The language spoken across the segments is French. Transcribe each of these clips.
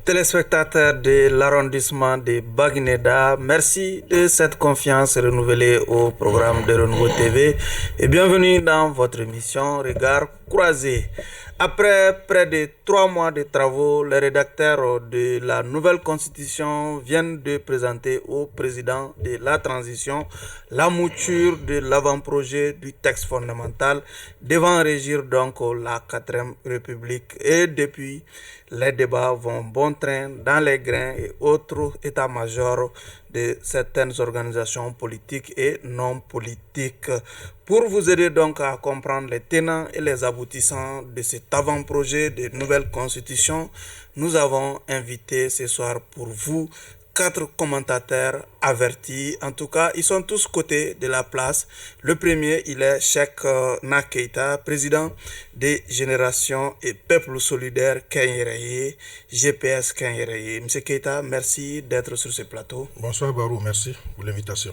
Téléspectateurs de l'arrondissement de Baguineda, merci de cette confiance renouvelée au programme de Renouveau TV et bienvenue dans votre émission Regard croisé. Après près de 3 mois de travaux, les rédacteurs de la nouvelle constitution viennent de présenter au président de la transition la mouture de l'avant-projet du texte fondamental devant régir donc la 4e République. Et depuis, les débats vont bon train dans les grains et autres états-majors de certaines organisations politiques et non politiques. Pour vous aider donc à comprendre les tenants et les aboutissants de cet avant-projet de nouvelle constitution, nous avons invité ce soir pour vous 4 commentateurs avertis. En tout cas, ils sont tous côtés de la place. Le premier, il est Cheikh Keita, président des Générations et Peuple Solidaire Kenyereye, GPS Kenyereye. Monsieur Keita, merci d'être sur ce plateau. Bonsoir Barou, merci pour l'invitation.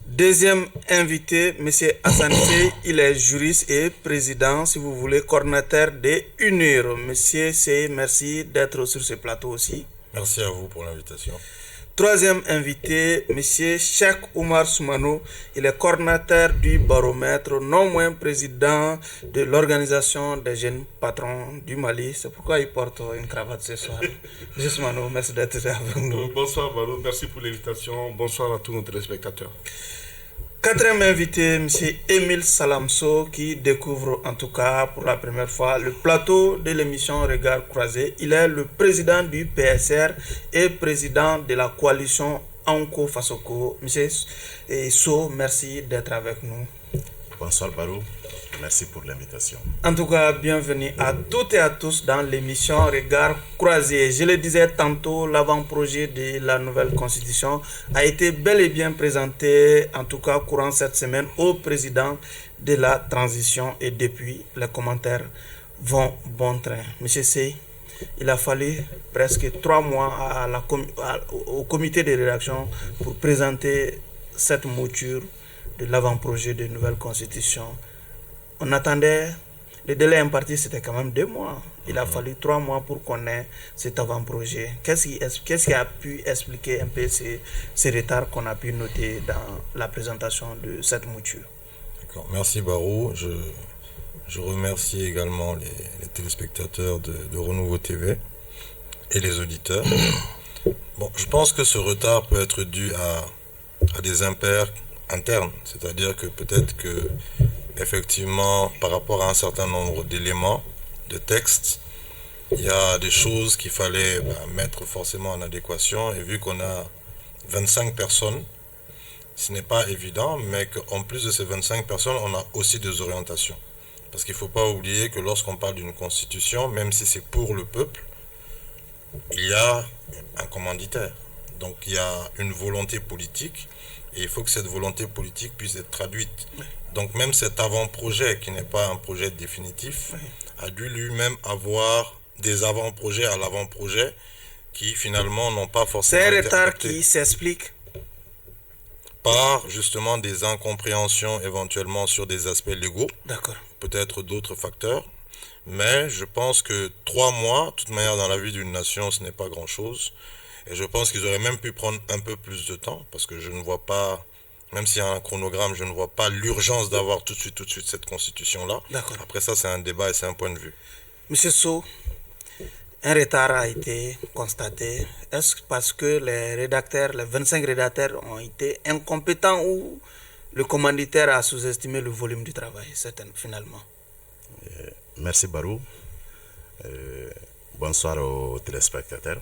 Deuxième invité, M. Hassan Sey, il est juriste et président, si vous voulez, coordinateur de UNIR. M. Sey, merci d'être sur ce plateau aussi. Merci à vous pour l'invitation. Troisième invité, M. Cheikh Oumar Soumano, il est coordinateur du baromètre, non moins président de l'organisation des jeunes patrons du Mali. C'est pourquoi il porte une cravate ce soir. M. Soumano, merci d'être avec nous. Bonsoir Barou, merci pour l'invitation. Bonsoir à tous nos téléspectateurs. Quatrième invité, M. Émile Salamso, qui découvre en tout cas pour la première fois le plateau de l'émission Regard croisé. Il est le président du PSR et président de la coalition Anko Fasoko. M. So, merci d'être avec nous. Bonsoir Barou, merci pour l'invitation. En tout cas, bienvenue à toutes et à tous dans l'émission Regard croisé. Je le disais tantôt, l'avant-projet de la nouvelle constitution a été bel et bien présenté, en tout cas courant cette semaine, au président de la transition et depuis, les commentaires vont bon train. Monsieur Sey, il a fallu presque 3 mois au comité de rédaction pour présenter cette mouture de l'avant-projet de nouvelle constitution. On attendait, le délai imparti c'était quand même 2 mois. Il a fallu 3 mois pour qu'on ait cet avant-projet. Qu'est-ce qui a pu expliquer un peu ces retards qu'on a pu noter dans la présentation de cette mouture? D'accord. Merci Barou. Je remercie également les téléspectateurs de Renouveau TV et les auditeurs. Bon, je pense que ce retard peut être dû à des impairs internes, c'est-à-dire que peut-être que effectivement, par rapport à un certain nombre d'éléments, de textes, il y a des choses qu'il fallait mettre forcément en adéquation. Et vu qu'on a 25 personnes, ce n'est pas évident, mais qu'en plus de ces 25 personnes, on a aussi des orientations. Parce qu'il ne faut pas oublier que lorsqu'on parle d'une constitution, même si c'est pour le peuple, il y a un commanditaire. Donc il y a une volonté politique et il faut que cette volonté politique puisse être traduite. Donc même cet avant-projet, qui n'est pas un projet définitif, a dû lui-même avoir des avant-projets à l'avant-projet qui finalement n'ont pas forcément C'est un été retard adoptés. qui s'explique Par justement des incompréhensions éventuellement sur des aspects légaux, D'accord. peut-être d'autres facteurs. Mais je pense que 3 mois, de toute manière dans la vie d'une nation, ce n'est pas grand-chose. Et je pense qu'ils auraient même pu prendre un peu plus de temps, parce que je ne vois pas, même s'il y a un chronogramme, je ne vois pas l'urgence d'avoir tout de suite cette constitution-là. D'accord. Après ça, c'est un débat et c'est un point de vue. Monsieur So, un retard a été constaté. Est-ce parce que les 25 rédacteurs ont été incompétents ou le commanditaire a sous-estimé le volume du travail, finalement? Merci Barou. Bonsoir aux téléspectateurs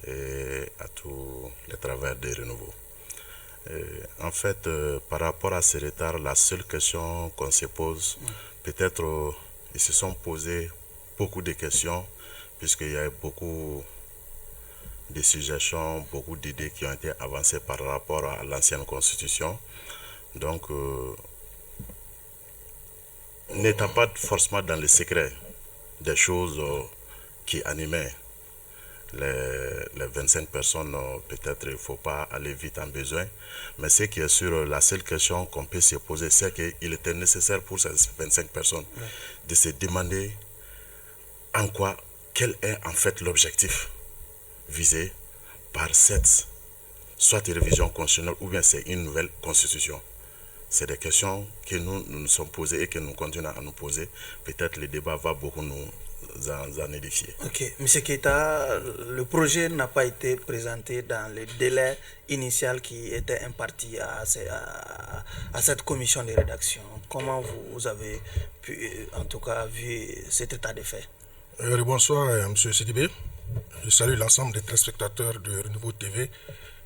et à tous les travailleurs de Renouveau. En fait, par rapport à ces retards, la seule question qu'on se pose, peut-être ils se sont posés beaucoup de questions, puisqu'il y a beaucoup de suggestions, beaucoup d'idées qui ont été avancées par rapport à l'ancienne constitution. Donc, n'étant pas forcément dans le secret des choses qui animaient les 25 personnes, peut-être il ne faut pas aller vite en besoin, mais ce qui est sûr, la seule question qu'on peut se poser, c'est qu'il était nécessaire pour ces 25 personnes de se demander quel est en fait l'objectif visée par cette soit révision constitutionnelle ou bien c'est une nouvelle constitution. C'est des questions que nous sommes posées et que nous continuons à nous poser. Peut-être le débat va beaucoup nous en édifier. Ok, M. Keita, le projet n'a pas été présenté dans le délai initial qui était imparti à cette commission de rédaction. Comment vous avez pu, en tout cas, vu cet état de fait? Bonsoir, M. Sidibé. Je salue l'ensemble des téléspectateurs de Renouveau TV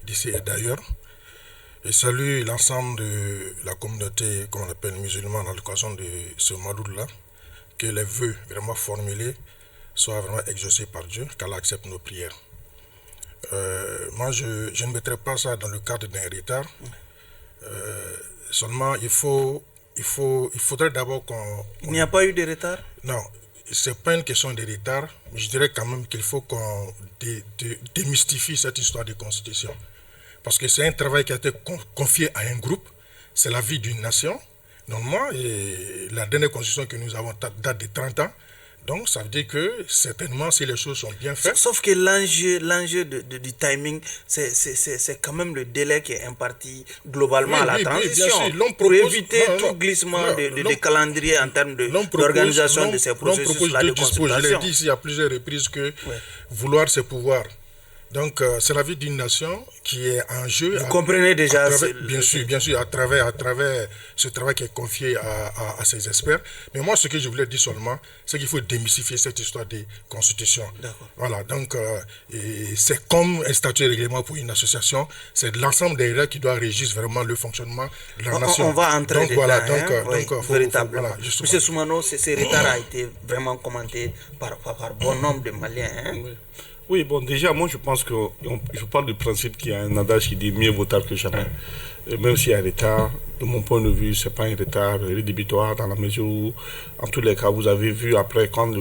d'ici et d'ailleurs. Je salue l'ensemble de la communauté, qu'on appelle musulmane, à l'occasion de ce Madoud-là, que les vœux vraiment formulés soient vraiment exaucés par Dieu, qu'Allah accepte nos prières. Moi, je ne mettrai pas ça dans le cadre d'un retard. Seulement, il faudrait d'abord qu'on... Il n'y a pas eu de retard? Non, ce n'est pas une question de retard. Je dirais quand même qu'il faut qu'on démystifie cette histoire de constitution. Parce que c'est un travail qui a été confié à un groupe. C'est la vie d'une nation. Normalement, et la dernière constitution que nous avons date de 30 ans. Donc, ça veut dire que certainement, si les choses sont bien faites... Sauf que l'enjeu du timing, c'est quand même le délai qui est imparti globalement à la transition. Oui, pour éviter tout glissement de calendrier en termes d'organisation de ces processus-là de consultation. Je l'ai dit ici à plusieurs reprises que vouloir, c'est pouvoir. Donc, c'est la vie d'une nation qui est en jeu. Vous comprenez déjà bien sûr, à travers ce travail qui est confié à ces experts. Mais moi, ce que je voulais dire seulement, c'est qu'il faut démystifier cette histoire des constitutions. Voilà, donc, c'est comme un statut de règlement pour une association. C'est l'ensemble des règles qui doivent régir vraiment le fonctionnement de la nation. On va entrer dedans, véritablement. Monsieur Soumano, ce retard a été vraiment commenté par bon nombre de Maliens. Oui, bon, déjà, moi, je pense que je parle du principe qu'il y a un adage qui dit mieux vaut tard que jamais. Et même s'il y a un retard, de mon point de vue, ce n'est pas un retard rédhibitoire dans la mesure où, en tous les cas, vous avez vu après, quand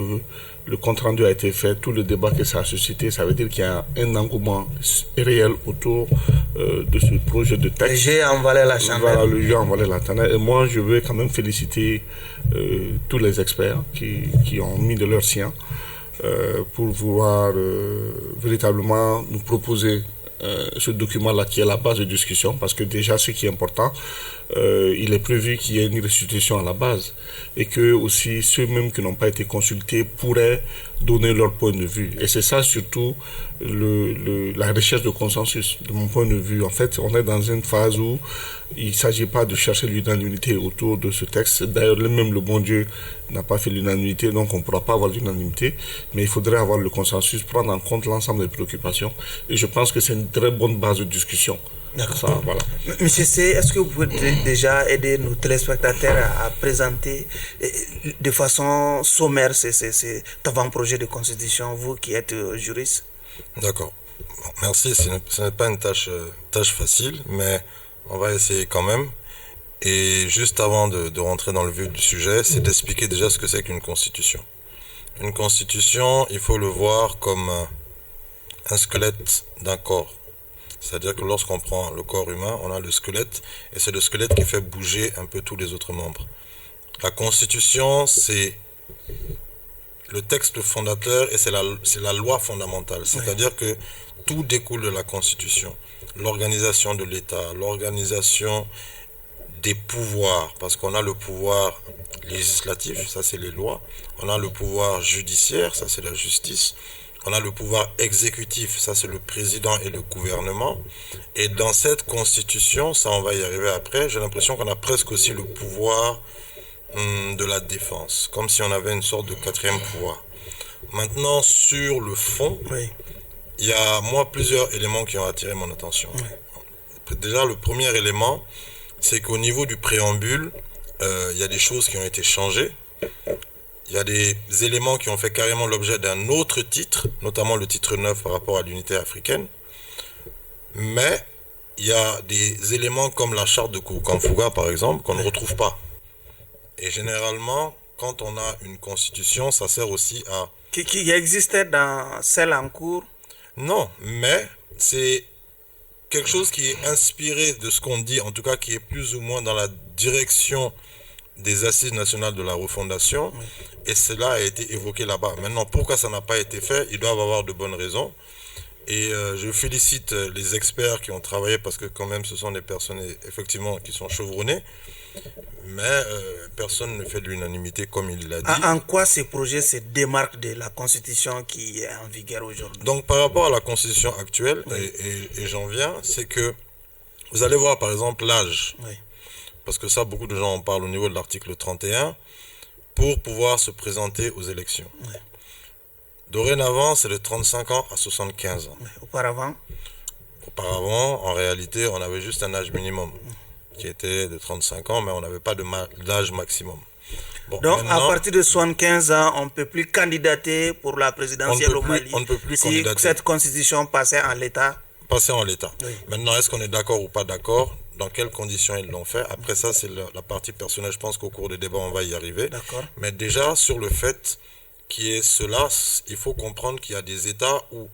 le compte rendu a été fait, tout le débat que ça a suscité, ça veut dire qu'il y a un engouement réel autour de ce projet de texte. Le jeu a envolé la chandelle. Voilà, le jeu a envolé la chandelle. Et moi, je veux quand même féliciter tous les experts qui ont mis de leur sien pour vouloir véritablement nous proposer ce document-là qui est la base de discussion, parce que déjà ce qui est important, il est prévu qu'il y ait une restitution à la base et que aussi ceux-mêmes qui n'ont pas été consultés pourraient donner leur point de vue. Et c'est ça surtout la recherche de consensus. De mon point de vue, en fait, on est dans une phase où il ne s'agit pas de chercher l'unanimité autour de ce texte. D'ailleurs, même le bon Dieu n'a pas fait l'unanimité, donc on ne pourra pas avoir l'unanimité, mais il faudrait avoir le consensus, prendre en compte l'ensemble des préoccupations. Et je pense que c'est une très bonne base de discussion. D'accord. Voilà. Monsieur C, est-ce que vous pouvez déjà aider nos téléspectateurs à présenter de façon sommaire cet avant-projet de constitution, vous qui êtes juriste? D'accord. Bon, merci. Ce n'est pas une tâche facile, mais on va essayer quand même. Et juste avant de rentrer dans le vif du sujet, c'est d'expliquer déjà ce que c'est qu'une constitution. Une constitution, il faut le voir comme un squelette d'un corps. C'est-à-dire que lorsqu'on prend le corps humain, on a le squelette, et c'est le squelette qui fait bouger un peu tous les autres membres. La Constitution, c'est le texte fondateur et c'est la loi fondamentale. C'est-à-dire que tout découle de la Constitution. L'organisation de l'État, l'organisation des pouvoirs, parce qu'on a le pouvoir législatif, ça c'est les lois, on a le pouvoir judiciaire, ça c'est la justice, on a le pouvoir exécutif, ça c'est le président et le gouvernement. Et dans cette constitution, ça on va y arriver après, j'ai l'impression qu'on a presque aussi le pouvoir de la défense, comme si on avait une sorte de quatrième pouvoir. Maintenant, sur le fond, il y a plusieurs éléments qui ont attiré mon attention. Déjà, le premier élément, c'est qu'au niveau du préambule, il y a des choses qui ont été changées. Il y a des éléments qui ont fait carrément l'objet d'un autre titre, notamment le titre 9 par rapport à l'unité africaine. Mais il y a des éléments comme la charte de Kouroukanfouga, par exemple, qu'on ne retrouve pas. Et généralement, quand on a une constitution, ça sert aussi à... Qui existait dans celle en cours? Non, mais c'est quelque chose qui est inspiré de ce qu'on dit, en tout cas qui est plus ou moins dans la direction des assises nationales de la refondation, et cela a été évoqué là-bas. Maintenant, pourquoi ça n'a pas été fait? Ils doivent avoir de bonnes raisons, Et je félicite les experts qui ont travaillé parce que quand même ce sont des personnes effectivement qui sont chevronnées. Mais personne ne fait de l'unanimité comme il l'a dit. En quoi ces projets se démarquent de la constitution qui est en vigueur aujourd'hui? Donc par rapport à la constitution actuelle, Oui. et j'en viens, c'est que vous allez voir par exemple l'âge. Oui. Parce que ça, beaucoup de gens en parlent au niveau de l'article 31, pour pouvoir se présenter aux élections. Oui. Dorénavant, c'est de 35 ans à 75 ans. Oui. Auparavant? Auparavant, en réalité, on avait juste un âge minimum qui était de 35 ans, mais on n'avait pas d'âge maximum. Bon, Donc, maintenant, à partir de 75 ans, on ne peut plus candidater pour la présidentielle au Mali. on ne peut plus si candidater. cette constitution passait en l'état. Passer en l'état. Oui. Maintenant, est-ce qu'on est d'accord ou pas d'accord? Dans quelles conditions ils l'ont fait? Après ça, c'est la partie personnelle. Je pense qu'au cours des débats, on va y arriver. D'accord. Mais déjà, sur le fait qui est cela, il faut comprendre qu'il y a des États où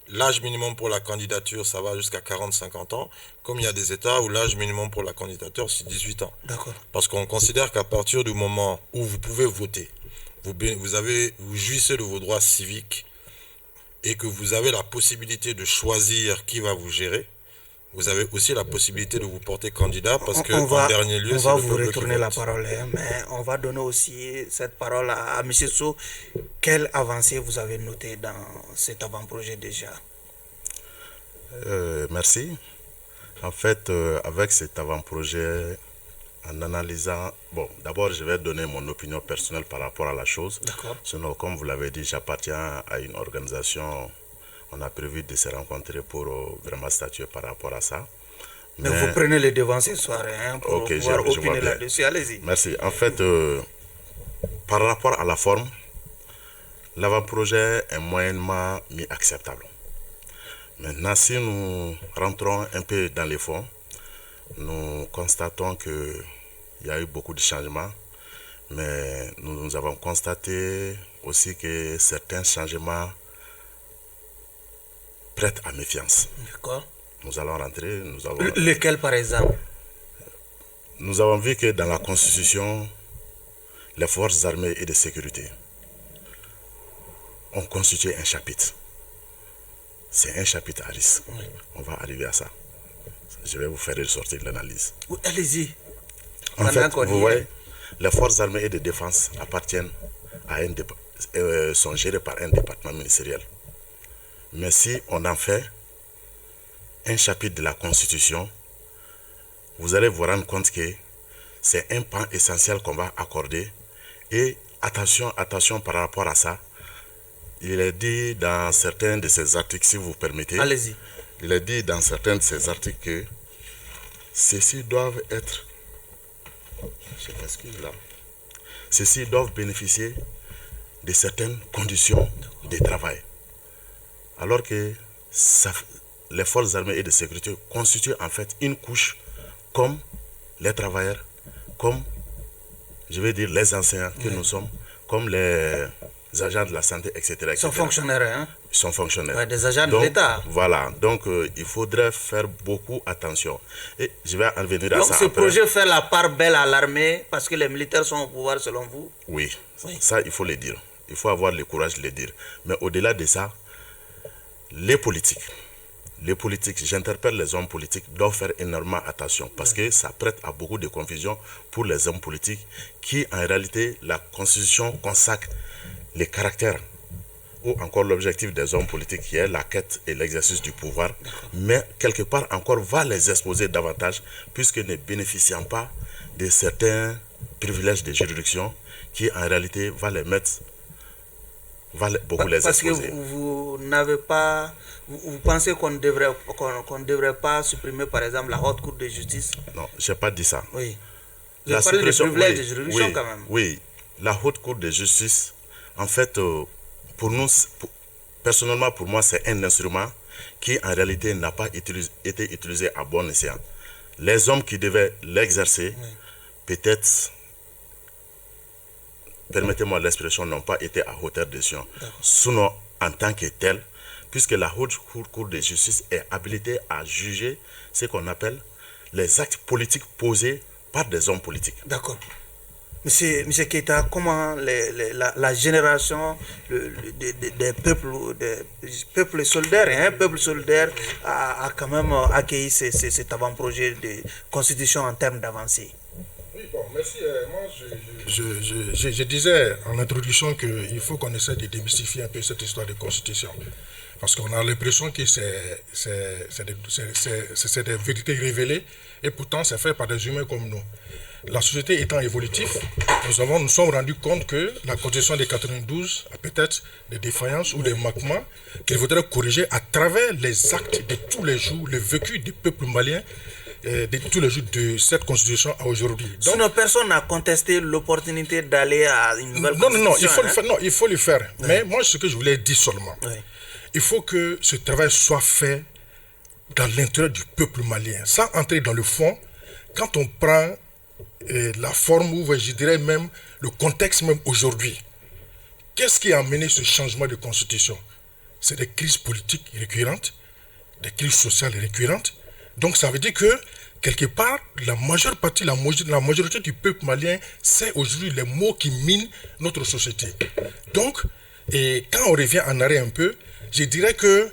l'âge minimum pour la candidature, ça va jusqu'à 40-50 ans, comme il y a des États où l'âge minimum pour la candidature, c'est 18 ans. D'accord. Parce qu'on considère qu'à partir du moment où vous pouvez voter, vous jouissez de vos droits civiques et que vous avez la possibilité de choisir qui va vous gérer, vous avez aussi la possibilité de vous porter candidat parce que en dernier lieu, on c'est va le vous peuple qui retourner la vote. parole, hein, mais on va donner aussi cette parole à M. Sow. Quelle avancée vous avez notée dans cet avant-projet déjà? Merci. En fait, avec cet avant-projet, en analysant... Bon, d'abord, je vais donner mon opinion personnelle par rapport à la chose. D'accord. Sinon, comme vous l'avez dit, j'appartiens à une organisation. On a prévu de se rencontrer pour vraiment statuer par rapport à ça. Mais vous prenez le devant ce soir hein, pour Ok, pouvoir je vois opiner bien. là-dessus. Allez-y. Merci. En fait, par rapport à la forme, l'avant-projet est moyennement mis acceptable. Maintenant, si nous rentrons un peu dans les fonds, nous constatons qu'il y a eu beaucoup de changements, mais nous avons constaté aussi que certains changements prêtent à méfiance. D'accord. Nous allons rentrer, Lequel par exemple? Nous avons vu que dans la Constitution, les forces armées et de sécurité ont constitué un chapitre. C'est un chapitre à risque. Oui. On va arriver à ça. Je vais vous faire ressortir l'analyse. Oui, allez-y. En fait, vous voyez, les forces armées et de défense appartiennent à sont gérées par un département ministériel. Mais si on en fait un chapitre de la Constitution, vous allez vous rendre compte que c'est un pan essentiel qu'on va accorder. Et attention par rapport à ça, il est dit dans certains de ces articles, si vous permettez, Allez-y. il est dit dans certains de ces articles que ceux-ci doivent être, je m'excuse là, ceux-ci doivent bénéficier de certaines conditions de travail. Alors que les forces armées et de sécurité constituent en fait une couche comme les travailleurs, comme, je vais dire, les enseignants que nous sommes, comme les agents de la santé, etc. Ils sont fonctionnaires, hein? Ils sont fonctionnaires. Ouais, des agents donc, de l'État. Voilà, donc il faudrait faire beaucoup attention. Et je vais en venir à donc, ça. Donc ce après. projet fait la part belle à l'armée parce que les militaires sont au pouvoir selon vous? Oui, ça il faut le dire. Il faut avoir le courage de le dire. Mais au-delà de ça, les politiques, j'interpelle les hommes politiques, doivent faire énormément attention parce que ça prête à beaucoup de confusion pour les hommes politiques qui, en réalité, la Constitution consacre les caractères ou encore l'objectif des hommes politiques qui est la quête et l'exercice du pouvoir, mais quelque part encore va les exposer davantage puisque ne bénéficiant pas de certains privilèges de juridiction qui, en réalité, va les mettre... beaucoup les parce exposer. Que vous n'avez pas, vous pensez qu'on ne devrait pas supprimer par exemple la haute cour de justice? Non, je n'ai pas dit ça. Oui. Vous La avez parlé de suppression, privilèges de juridiction quand même. Oui, la haute cour de justice, en fait, pour nous, personnellement pour moi, c'est un instrument qui en réalité n'a pas été utilisé à bon escient. Les hommes qui devaient l'exercer, peut-être, permettez-moi l'expression, n'ont pas été à hauteur de science. Sinon, en tant que tel, puisque la haute cour de justice est habilitée à juger ce qu'on appelle les actes politiques posés par des hommes politiques. D'accord. Monsieur Keita, comment la génération des peuples solidaires, peuple solidaire a quand même accueilli cet avant-projet de constitution en termes d'avancée? Oui, bon, merci. Moi, je disais en introduction qu'il faut qu'on essaie de démystifier un peu cette histoire de constitution. Parce qu'on a l'impression que c'est des vérités révélées et pourtant c'est fait par des humains comme nous. La société étant évolutive, nous sommes rendus compte que la constitution de 92 a peut-être des défaillances ou des manquements qu'il faudrait corriger à travers les actes de tous les jours, le vécu du peuple malien de tous les jours de cette constitution à aujourd'hui. Sinon, personne n'a contesté l'opportunité d'aller à une nouvelle constitution. Non, il faut le faire. Non, il faut le faire. Oui. Mais moi, ce que je voulais dire seulement, oui, il faut que ce travail soit fait dans l'intérêt du peuple malien, sans entrer dans le fond. Quand on prend la forme, ou je dirais même le contexte même aujourd'hui, qu'est-ce qui a amené ce changement de constitution? C'est des crises politiques récurrentes, des crises sociales récurrentes. Donc ça veut dire que, quelque part, la majorité du peuple malien sait aujourd'hui les mots qui minent notre société. Donc, et quand on revient en arrière un peu, je dirais que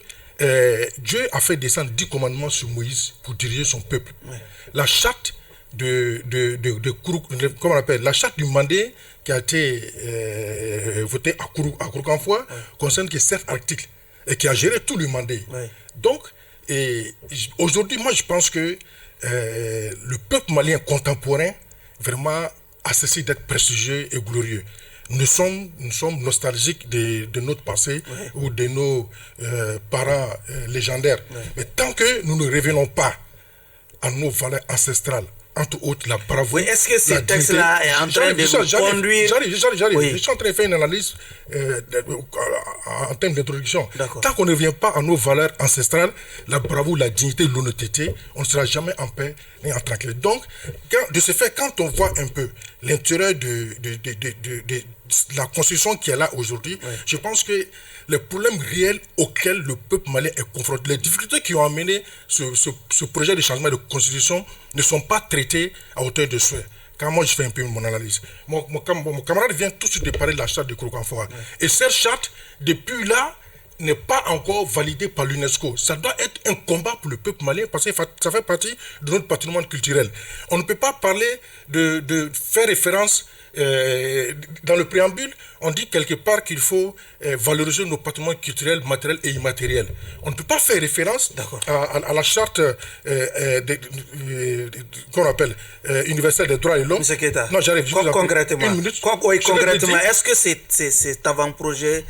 Dieu a fait descendre 10 commandements sur Moïse pour diriger son peuple. Ouais. La charte comment on appelle, la charte du Mandé qui a été votée à Kouroukanfoua, ouais, concerne que 7 articles et qui a géré tout le Mandé. Ouais. Donc, aujourd'hui, moi je pense que le peuple malien contemporain vraiment a cessé d'être prestigieux et glorieux. Nous sommes nostalgiques de notre passé, ouais, ou de nos parents légendaires. Ouais. Mais tant que nous ne revenons pas à nos valeurs ancestrales, entre autres la bravoure. Oui, est-ce que ce texte-là est en train de nous conduire? J'arrive. Oui. Je suis en train de faire une analyse en termes d'introduction. Tant qu'on ne revient pas à nos valeurs ancestrales, la bravoure, la dignité, l'honnêteté, on ne sera jamais en paix ni en tranquillité. Donc, de ce fait, quand on voit un peu l'intérêt de la constitution qui est là aujourd'hui, oui, je pense que les problèmes réels auxquels le peuple malien est confronté, les difficultés qui ont amené ce projet de changement de constitution ne sont pas traitées à hauteur de souhait. Quand moi je fais un peu mon analyse, mon camarade vient tout de suite de parler de la charte de Kouroukanfoua. Oui. Et cette charte, depuis là, n'est pas encore validée par l'UNESCO. Ça doit être un combat pour le peuple malien parce que ça fait partie de notre patrimoine culturel. On ne peut pas parler de faire référence dans le préambule, on dit quelque part qu'il faut valoriser nos patrimoines culturels, matériels et immatériels. On ne peut pas faire référence à la charte qu'on appelle universelle des droits de l'homme. Monsieur Keita, non, j'arrive. Concrètement, est-ce que cet avant-projet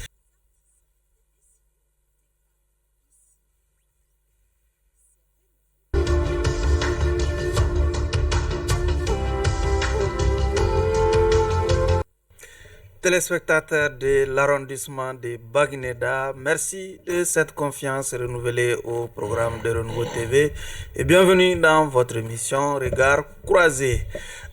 téléspectateurs de l'arrondissement de Baguineda, merci de cette confiance renouvelée au programme de Renouveau TV et bienvenue dans votre émission Regard croisé.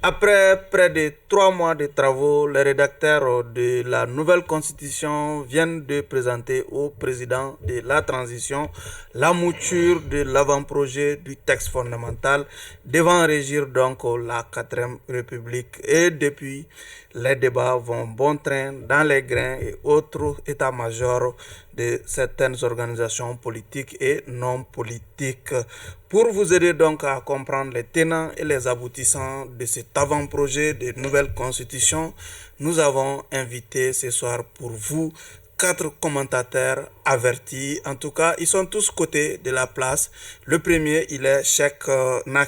Après près de 3 mois de travaux, les rédacteurs de la nouvelle constitution viennent de présenter au président de la transition la mouture de l'avant-projet du texte fondamental devant régir donc la 4e République. Et depuis, les débats vont bon train dans les grains et autres états-majors de certaines organisations politiques et non politiques. Pour vous aider donc à comprendre les tenants et les aboutissants de cet avant-projet de nouvelle constitution, nous avons invité ce soir pour vous 4 commentateurs avertis. En tout cas, ils sont tous côtés de la place. Le premier, il est Cheikh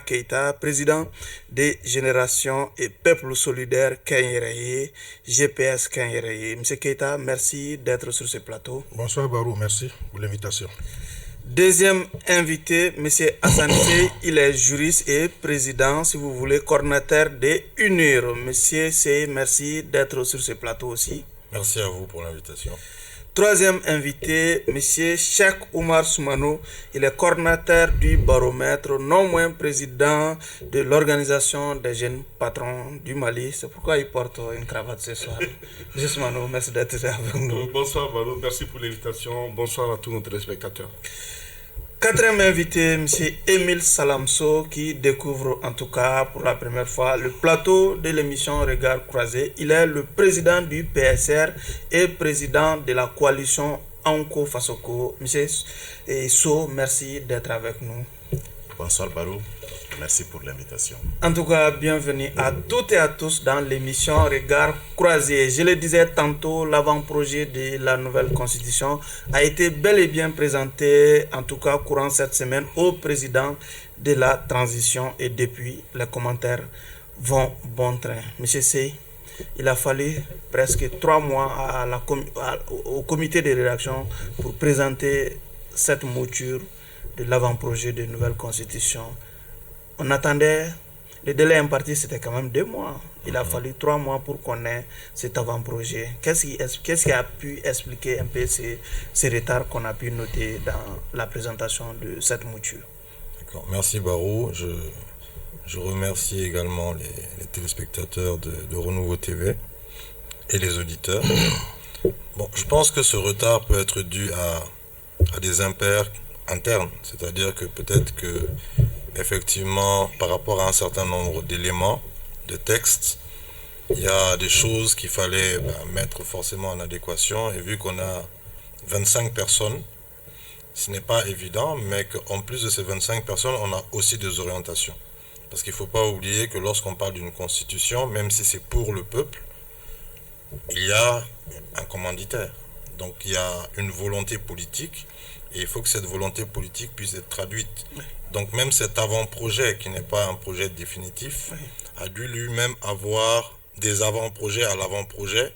Keita, président des Générations et Peuples Solidaires Kenyereye, GPS Kenyereye. Monsieur Keita, merci d'être sur ce plateau. Bonsoir Barou, merci pour l'invitation. Deuxième invité, monsieur Hassan Sey, il est juriste et président, si vous voulez, coordinateur de UNIR. Monsieur Sey, merci d'être sur ce plateau aussi. Merci à vous pour l'invitation. Troisième invité, M. Cheikh Oumar Soumano, il est coordinateur du baromètre, non moins président de l'organisation des jeunes patrons du Mali. C'est pourquoi il porte une cravate ce soir. M. Soumano, merci d'être avec nous. Bonsoir Baro, merci pour l'invitation. Bonsoir à tous nos téléspectateurs. Quatrième invité, M. Émile Salamso, qui découvre en tout cas pour la première fois le plateau de l'émission Regard Croisé. Il est le président du PSR et président de la coalition Anko Fasoko. M. So, merci d'être avec nous. Bonsoir Barou, merci pour l'invitation. En tout cas, bienvenue à toutes et à tous dans l'émission Regard Croisé. Je le disais tantôt, l'avant-projet de la nouvelle constitution a été bel et bien présenté, en tout cas courant cette semaine, au président de la transition et depuis, les commentaires vont bon train. Monsieur Sey, il a fallu presque 3 mois au comité de rédaction pour présenter cette mouture de l'avant-projet de nouvelle constitution. On attendait, le délai imparti c'était quand même 2 mois. Il a fallu 3 mois pour qu'on ait cet avant-projet. Qu'est-ce qui a pu expliquer un peu ces retards qu'on a pu noter dans la présentation de cette mouture? D'accord. Merci Barou. Je remercie également les téléspectateurs de Renouveau TV et les auditeurs. Bon, je pense que ce retard peut être dû à des impairs internes, c'est-à-dire que peut-être que effectivement par rapport à un certain nombre d'éléments de textes, il y a des choses qu'il fallait mettre forcément en adéquation, et vu qu'on a 25 personnes, ce n'est pas évident, mais qu'en plus de ces 25 personnes, on a aussi des orientations. Parce qu'il ne faut pas oublier que lorsqu'on parle d'une constitution, même si c'est pour le peuple, il y a un commanditaire. Donc il y a une volonté politique, et il faut que cette volonté politique puisse être traduite. Donc même cet avant-projet, qui n'est pas un projet définitif, a dû lui-même avoir des avant-projets à l'avant-projet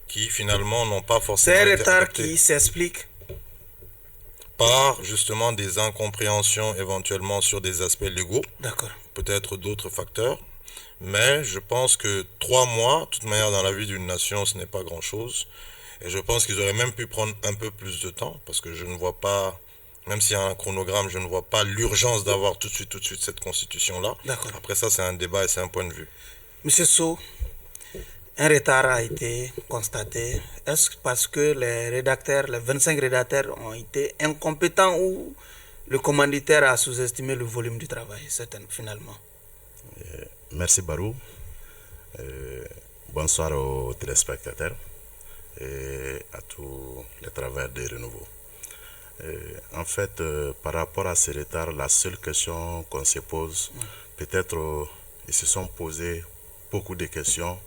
qui finalement n'ont pas forcément été été adoptés. C'est un retard adoptés. qui s'explique Par justement des incompréhensions éventuellement sur des aspects légaux, D'accord. peut-être d'autres facteurs, mais je pense que 3 mois, de toute manière dans la vie d'une nation, ce n'est pas grand-chose. Et je pense qu'ils auraient même pu prendre un peu plus de temps, parce que je ne vois pas, même s'il y a un chronogramme, je ne vois pas l'urgence d'avoir tout de suite cette constitution-là. D'accord. Après ça, c'est un débat et c'est un point de vue. Monsieur So, un retard a été constaté. Est-ce parce que les 25 rédacteurs ont été incompétents ou le commanditaire a sous-estimé le volume du travail, finalement? Merci Barou. Bonsoir aux téléspectateurs et à tous les travailleurs de Renouveau. En fait, par rapport à ces retards, la seule question qu'on se pose, peut-être ils se sont posés beaucoup de questions,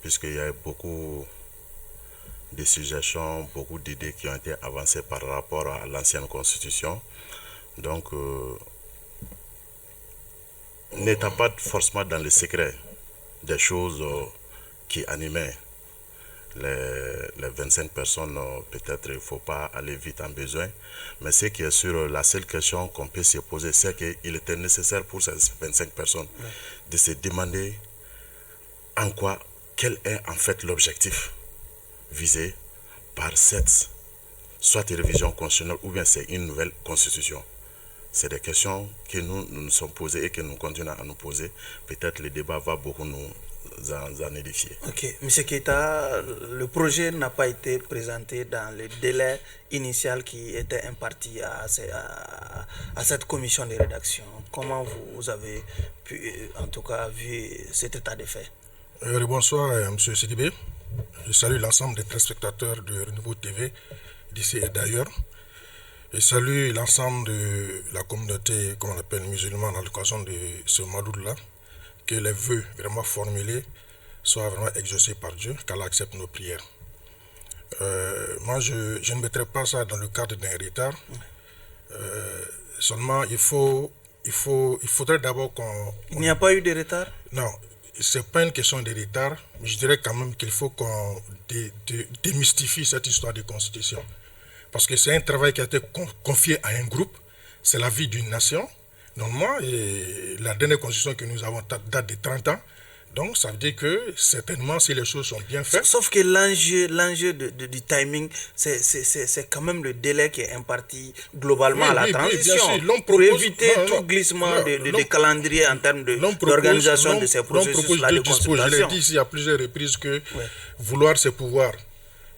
puisqu'il y a beaucoup de suggestions, beaucoup d'idées qui ont été avancées par rapport à l'ancienne constitution. Donc, n'étant pas forcément dans le secret des choses qui animaient les 25 personnes, peut-être il ne faut pas aller vite en besoin, mais ce qui est sûr, la seule question qu'on peut se poser, c'est qu'il était nécessaire pour ces 25 personnes de se demander quel est en fait l'objectif visé par cette soit révision constitutionnelle ou bien c'est une nouvelle constitution. C'est des questions que nous sommes posées et que nous continuons à nous poser. Peut-être le débat va beaucoup nous en édifier. Ok, M. Keita, le projet n'a pas été présenté dans le délai initial qui était imparti à cette commission de rédaction. Comment vous avez pu, en tout cas, vu cet état de fait? Bonsoir, M. Sidibé. Je salue l'ensemble des téléspectateurs de Renouveau TV d'ici et d'ailleurs. Je salue l'ensemble de la communauté, comme on appelle musulmane, à l'occasion de ce Maloud-là, que les vœux vraiment formulés soient vraiment exaucés par Dieu, qu'Allah accepte nos prières. Moi, je ne mettrai pas ça dans le cadre d'un retard. Seulement, il faudrait d'abord qu'on... Il n'y a pas eu de retard? Non, ce n'est pas une question de retard, mais je dirais quand même qu'il faut qu'on démystifie cette histoire de constitution. Parce que c'est un travail qui a été confié à un groupe, c'est la vie d'une nation. Normalement, et la dernière constitution que nous avons date de 30 ans. Donc, ça veut dire que certainement, si les choses sont bien faites... Sauf que l'enjeu du timing, c'est quand même le délai qui est imparti globalement à la transition. Pour éviter tout glissement de calendrier en termes d'organisation de ces processus-là de consultation. Je l'ai dit ici à plusieurs reprises que vouloir, c'est pouvoir.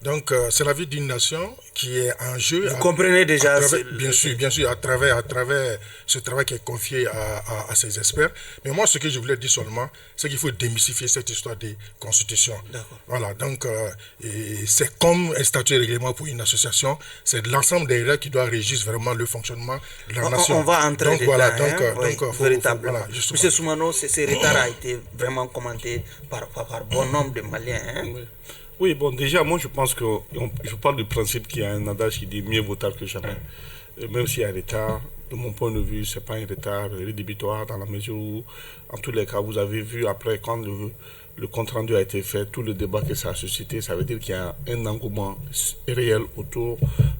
Donc, c'est la vie d'une nation qui est en jeu. Vous comprenez déjà bien sûr, à travers ce travail qui est confié à ces experts. Mais moi, ce que je voulais dire seulement, c'est qu'il faut démystifier cette histoire des constitutions. Voilà, donc, c'est comme un statut et règlement pour une association. C'est l'ensemble des règles qui doivent régir vraiment le fonctionnement de la nation. On va entrer donc, dedans, voilà, véritablement. Voilà, Monsieur Soumano, ce retard a été vraiment commenté par bon nombre de Maliens. Oui. Oui, bon, déjà, moi, je pense que je parle du principe qu'il y a un adage qui dit mieux vaut tard que jamais. Même s'il y a un retard, de mon point de vue, ce n'est pas un retard rédhibitoire dans la mesure où, en tous les cas, vous avez vu après, quand le compte rendu a été fait, tout le débat que ça a suscité, ça veut dire qu'il y a un engouement réel autour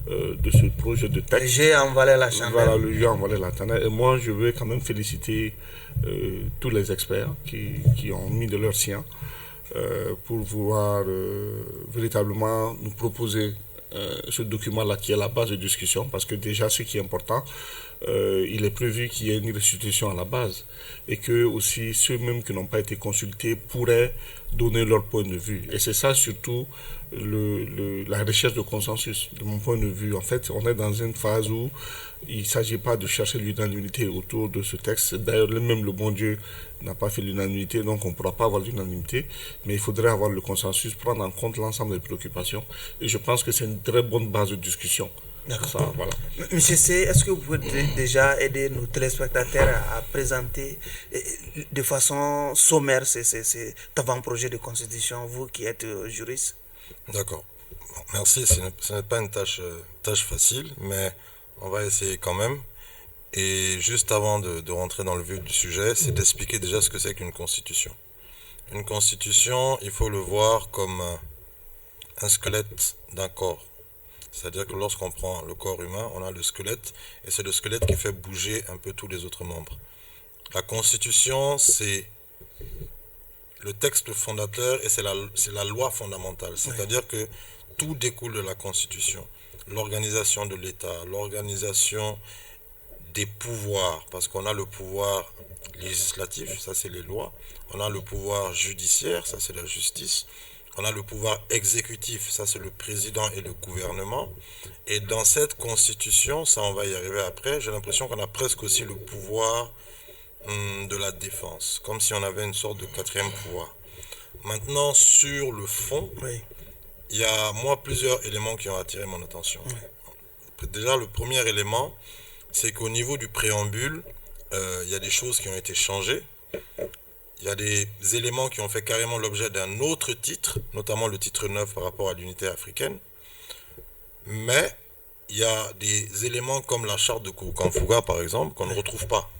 de ce projet de texte. Le jeu a envolé la chandelle. Voilà, le jeu a envolé la chandelle. Et moi, je veux quand même féliciter tous les experts qui ont mis de leur sien pour vouloir véritablement nous proposer ce document-là qui est la base de discussion, parce que déjà ce qui est important, il est prévu qu'il y ait une restitution à la base et que aussi ceux-mêmes qui n'ont pas été consultés pourraient donner leur point de vue. Et c'est ça surtout la recherche de consensus. De mon point de vue, en fait, on est dans une phase où il ne s'agit pas de chercher l'unanimité autour de ce texte. D'ailleurs, même le bon Dieu n'a pas fait l'unanimité, donc on ne pourra pas avoir l'unanimité, mais il faudrait avoir le consensus, prendre en compte l'ensemble des préoccupations. Et je pense que c'est une très bonne base de discussion. D'accord. Voilà. Monsieur C, est-ce que vous pouvez déjà aider nos téléspectateurs à présenter de façon sommaire cet avant-projet de constitution, vous qui êtes juriste? D'accord. Bon, merci. Ce n'est pas une tâche facile, mais on va essayer quand même. Et juste avant de rentrer dans le vif du sujet, c'est d'expliquer déjà ce que c'est qu'une constitution. Une constitution, il faut le voir comme un squelette d'un corps. C'est-à-dire que lorsqu'on prend le corps humain, on a le squelette, et c'est le squelette qui fait bouger un peu tous les autres membres. La constitution, c'est le texte fondateur et c'est la loi fondamentale. C'est-à-dire que tout découle de la constitution. L'organisation de l'État, l'organisation des pouvoirs, parce qu'on a le pouvoir législatif, ça c'est les lois, on a le pouvoir judiciaire, ça c'est la justice, on a le pouvoir exécutif, ça c'est le président et le gouvernement, et dans cette constitution, ça on va y arriver après, j'ai l'impression qu'on a presque aussi le pouvoir de la défense, comme si on avait une sorte de quatrième pouvoir. Maintenant, sur le fond, il y a moi plusieurs éléments qui ont attiré mon attention. Déjà, le premier élément, c'est qu'au niveau du préambule, il y a des choses qui ont été changées. Il y a des éléments qui ont fait carrément l'objet d'un autre titre, notamment le titre 9 par rapport à l'unité africaine. Mais il y a des éléments comme la charte de Kouroukanfouga, par exemple, qu'on ne retrouve pas.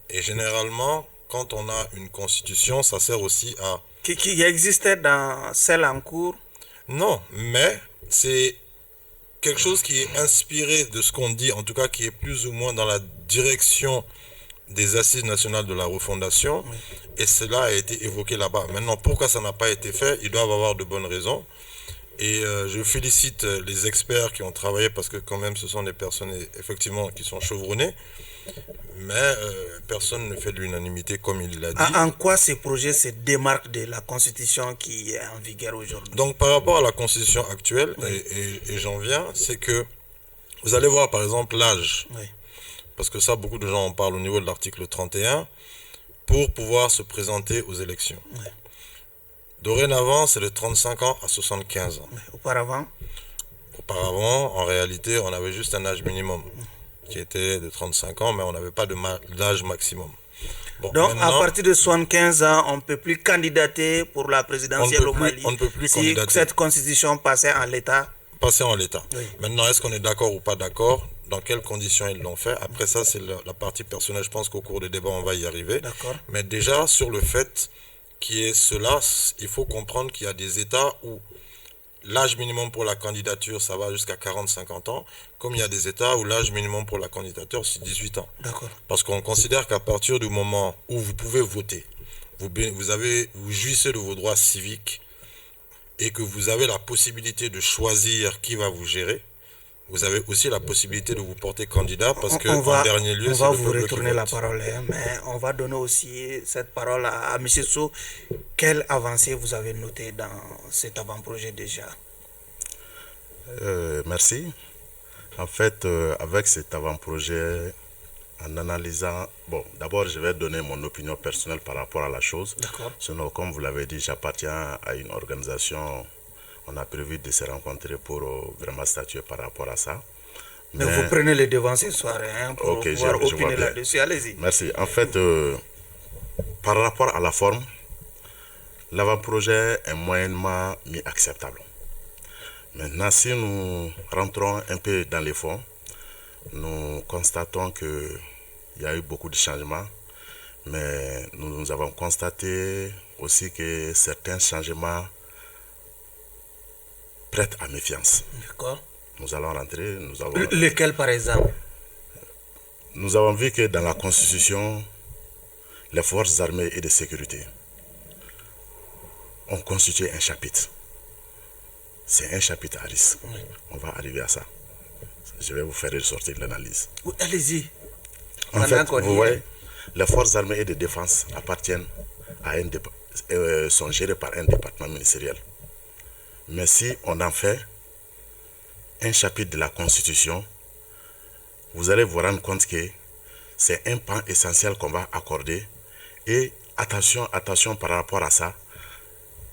Et généralement, quand on a une constitution, ça sert aussi à... Qui existait dans celle en cours? Non, mais c'est quelque chose qui est inspiré de ce qu'on dit, en tout cas qui est plus ou moins dans la direction des assises nationales de la refondation, et cela a été évoqué là-bas. Maintenant, pourquoi ça n'a pas été fait? Ils doivent avoir de bonnes raisons. Et je félicite les experts qui ont travaillé, parce que quand même ce sont des personnes effectivement qui sont chevronnées, mais personne ne fait de l'unanimité comme il l'a dit. En quoi ces projets se démarquent de la constitution qui est en vigueur aujourd'hui? Donc par rapport à la constitution actuelle, et j'en viens, c'est que vous allez voir par exemple l'âge, parce que ça beaucoup de gens en parlent au niveau de l'article 31, pour pouvoir se présenter aux élections. Dorénavant, c'est de 35 ans à 75 ans. Auparavant, en réalité, on avait juste un âge minimum qui était de 35 ans, mais on n'avait pas d'âge maximum. Bon, donc, à partir de 75 ans, on ne peut plus candidater pour la présidentielle au Mali. On ne peut plus si candidater. Cette constitution passait en l'état. Maintenant, est-ce qu'on est d'accord ou pas d'accord? Dans quelles conditions ils l'ont fait? Après ça, c'est la partie personnelle. Je pense qu'au cours des débats, on va y arriver. Mais déjà, sur le fait qui est cela, il faut comprendre qu'il y a des États où l'âge minimum pour la candidature, ça va jusqu'à 40-50 ans, comme il y a des États où l'âge minimum pour la candidature, c'est 18 ans. Parce qu'on considère qu'à partir du moment où vous pouvez voter, vous jouissez de vos droits civiques et que vous avez la possibilité de choisir qui va vous gérer, vous avez aussi la possibilité de vous porter candidat, parce qu'en dernier lieu, c'est le peuple qui vote. On va vous retourner la parole, mais on va donner aussi cette parole à M. Sow. Quelle avancée vous avez notée dans cet avant-projet déjà? Merci. En fait, avec cet avant-projet, en analysant... Bon, d'abord, je vais donner mon opinion personnelle par rapport à la chose. D'accord. Sinon, comme vous l'avez dit, j'appartiens à une organisation. On a prévu de se rencontrer pour vraiment statuer par rapport à ça. Mais vous prenez les devants ce soir pour Ok, pouvoir je vois opiner bien. là-dessus. Allez-y. Merci. En fait, par rapport à la forme, l'avant-projet est moyennement mis acceptable. Maintenant, si nous rentrons un peu dans les fonds, nous constatons qu'il y a eu beaucoup de changements, mais nous avons constaté aussi que certains changements prêtent à méfiance. D'accord. Nous allons rentrer, Lequel par exemple? Nous avons vu que dans la Constitution, les forces armées et de sécurité ont constitué un chapitre. C'est un chapitre à risque. Oui. On va arriver à ça. Je vais vous faire ressortir l'analyse. Oui, allez-y. En fait, vous voyez, les forces armées et de défense appartiennent à sont gérées par un département ministériel. Mais si on en fait un chapitre de la Constitution, vous allez vous rendre compte que c'est un pan essentiel qu'on va accorder. Et attention par rapport à ça,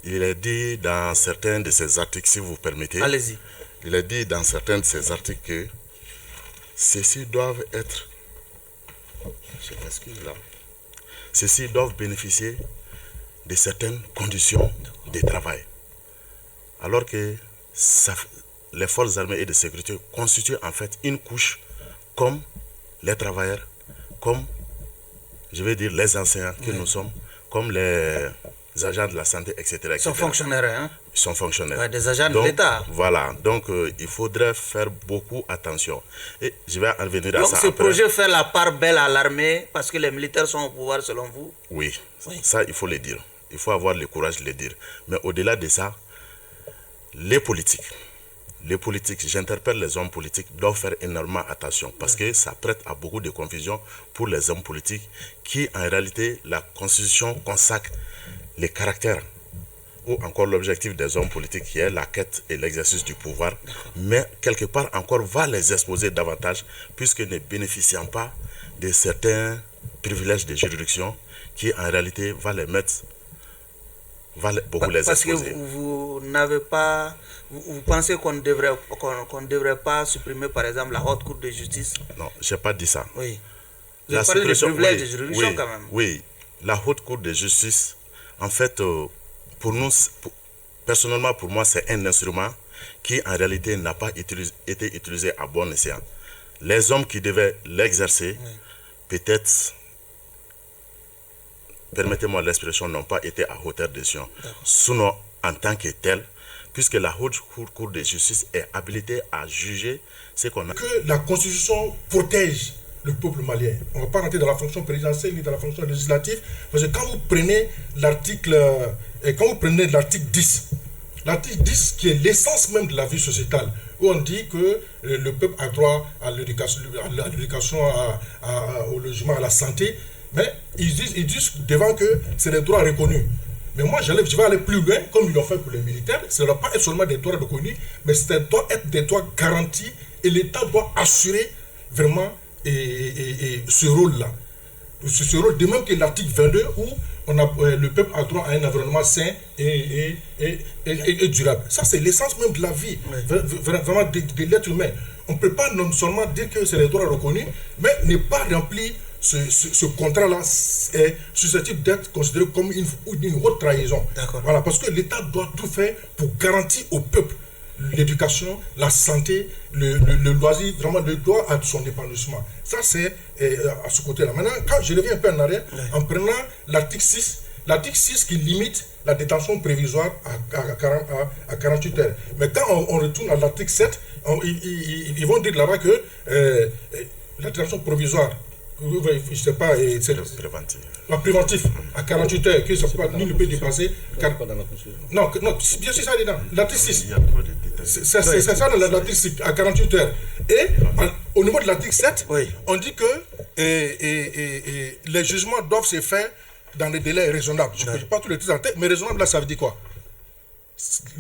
il est dit dans certains de ces articles, si vous permettez, allez-y. Il est dit dans certains de ces articles que ceux-ci doivent être, je m'excuse là, ceux-ci doivent bénéficier de certaines conditions de travail. Alors que les forces armées et de sécurité constituent en fait une couche comme les travailleurs, comme, je vais dire, les enseignants que nous sommes, comme les agents de la santé, etc. Ils sont fonctionnaires, hein? Ils sont fonctionnaires. Ouais, des agents de l'État. Voilà, donc il faudrait faire beaucoup attention. Et je vais en venir à donc, ça. ce après. projet fait la part belle à l'armée parce que les militaires sont au pouvoir selon vous? Oui, ça il faut le dire. Il faut avoir le courage de le dire. Mais au-delà de ça, les politiques, j'interpelle les hommes politiques, doivent faire énormément attention parce que ça prête à beaucoup de confusion pour les hommes politiques qui, en réalité, la Constitution consacre les caractères ou encore l'objectif des hommes politiques qui est la quête et l'exercice du pouvoir, mais quelque part encore va les exposer davantage puisque ne bénéficiant pas de certains privilèges de juridiction qui, en réalité, va les mettre, beaucoup les exposer. Parce que vous n'avez pas... Vous pensez qu'on ne devrait pas supprimer, par exemple, la Haute Cour de justice? Non, je n'ai pas dit ça. Oui. La suppression, suppression, privilèges de juridiction quand même. Oui, la Haute Cour de justice, en fait, pour nous, personnellement, pour moi, c'est un instrument qui, en réalité, n'a pas été utilisé à bon escient. Les hommes qui devaient l'exercer, peut-être, permettez-moi l'expression, n'ont pas été à hauteur de science. Sinon, en tant que tel, puisque la Haute Cour de justice est habilitée à juger ce qu'on a. Que la Constitution protège le peuple malien. On ne va pas rentrer dans la fonction présidentielle ni dans la fonction législative, parce que quand vous prenez l'article 10, l'article 10 qui est l'essence même de la vie sociétale, où on dit que le peuple a droit à l'éducation, au logement, à la santé, mais ils disent devant que c'est des droits reconnus. Mais moi, je vais aller plus loin, comme ils l'ont fait pour les militaires. Ce ne doit pas être seulement des droits reconnus, mais ça doit être des droits garantis et l'État doit assurer vraiment ce rôle-là. Ce rôle, de même que l'article 22, où le peuple a droit à un environnement sain et durable. Ça, c'est l'essence même de la vie, vraiment de l'être humain. On ne peut pas non seulement dire que c'est des droits reconnus, mais ne pas remplir ce contrat-là est susceptible d'être considéré comme une haute trahison. Voilà, parce que l'État doit tout faire pour garantir au peuple l'éducation, la santé, le loisir, vraiment le droit à son épanouissement. Ça, c'est à ce côté-là. Maintenant, quand je reviens un peu en arrière, en prenant l'article 6 qui limite la détention prévisoire à 48 heures. Mais quand on retourne à l'article 7, ils vont dire là-bas que la détention provisoire, je ne sais pas, c'est la préventive à 48 heures, que ça ne peut dépasser. Non, bien sûr, ça est dans l'article 6. C'est ça dans l'article 6, à 48 heures. Et au niveau de l'article 7, on dit que les jugements doivent se faire dans des délais raisonnables. Je ne connais pas tous les titres en tête, mais raisonnable, là, ça veut dire quoi?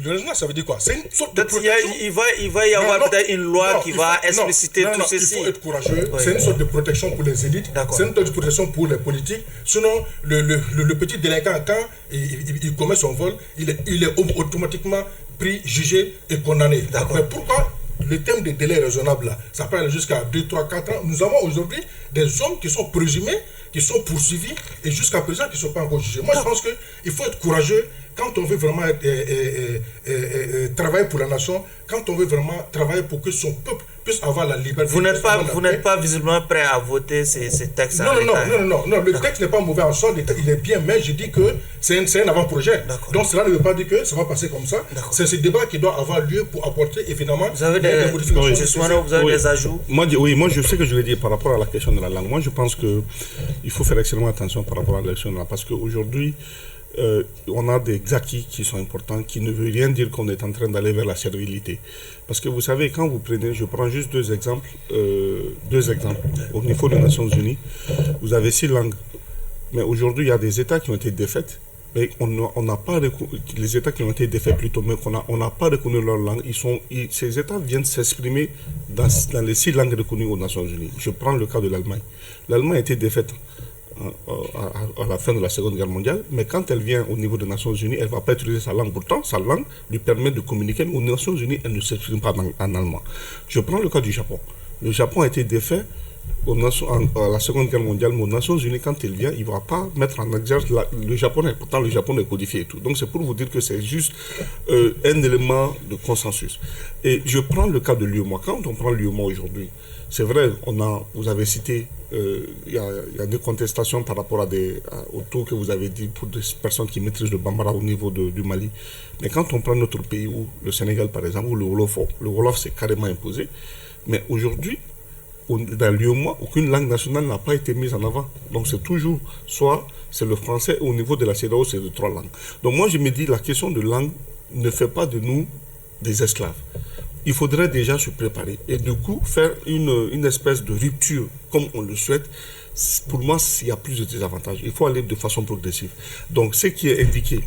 Le régional, ça veut dire quoi? C'est une sorte de protection. Il va y avoir peut-être une loi qui va expliciter tout ceci. Il faut être courageux. Oui. C'est une sorte de protection pour les élites. C'est une sorte de protection pour les politiques. Sinon, le petit délinquant, quand il commet son vol, il est automatiquement pris, jugé et condamné. Mais pourquoi le thème des délais raisonnables, là, ça peut aller jusqu'à 2, 3, 4 ans. Nous avons aujourd'hui des hommes qui sont présumés, qui sont poursuivis et jusqu'à présent qui ne sont pas encore jugés. Moi, je pense qu'il faut être courageux quand on veut vraiment travailler pour la nation, quand on veut vraiment travailler pour que son peuple puisse avoir la liberté. Vous n'êtes pas visiblement prêt à voter ces textes. Non, le texte n'est pas mauvais en soi, il est bien, mais je dis que c'est un avant-projet. Donc cela ne veut pas dire que ça va passer comme ça. C'est ce débat qui doit avoir lieu pour apporter évidemment des modifications. Vous avez des ajouts? Moi, je sais que je l'ai dit par rapport à la question de la langue. Moi, je pense qu'il faut faire extrêmement attention par rapport à l'élection de la langue, parce qu'aujourd'hui, on a des acquis qui sont importants, qui ne veut rien dire qu'on est en train d'aller vers la servilité. Parce que vous savez, quand vous prenez, je prends juste deux exemples. Au niveau des Nations Unies, vous avez 6 langues. Mais aujourd'hui, il y a des États qui ont été défaits. Mais on n'a pas les États qui ont été défaits plutôt, mais on n'a pas reconnu leur langue. Ces États viennent s'exprimer dans les 6 langues reconnues aux Nations Unies. Je prends le cas de l'Allemagne. L'Allemagne a été défaite à la fin de la Seconde Guerre mondiale, mais quand elle vient au niveau des Nations Unies, elle ne va pas utiliser sa langue. Pourtant, sa langue lui permet de communiquer, mais aux Nations Unies, elle ne s'exprime pas en allemand. Je prends le cas du Japon. Le Japon a été défait à la Seconde Guerre mondiale, mais aux Nations Unies, quand il vient, il ne va pas mettre en exergue le japonais. Pourtant, le japonais est codifié et tout. Donc, c'est pour vous dire que c'est juste un élément de consensus. Et je prends le cas de l'UEMOA. Quand on prend l'UEMOA aujourd'hui, c'est vrai, vous avez cité, il y a des contestations par rapport au taux que vous avez dit pour des personnes qui maîtrisent le Bambara au niveau du Mali. Mais quand on prend notre pays, où le Sénégal par exemple, où le Wolof s'est carrément imposé, mais aujourd'hui, dans l'UEMOA, aucune langue nationale n'a pas été mise en avant. Donc c'est toujours, soit c'est le français, au niveau de la CEDEAO, c'est de 3 langues. Donc moi je me dis, la question de langue ne fait pas de nous des esclaves. Il faudrait déjà se préparer et du coup faire une espèce de rupture comme on le souhaite. Pour moi, il y a plus de désavantages. Il faut aller de façon progressive. Donc ce qui est indiqué,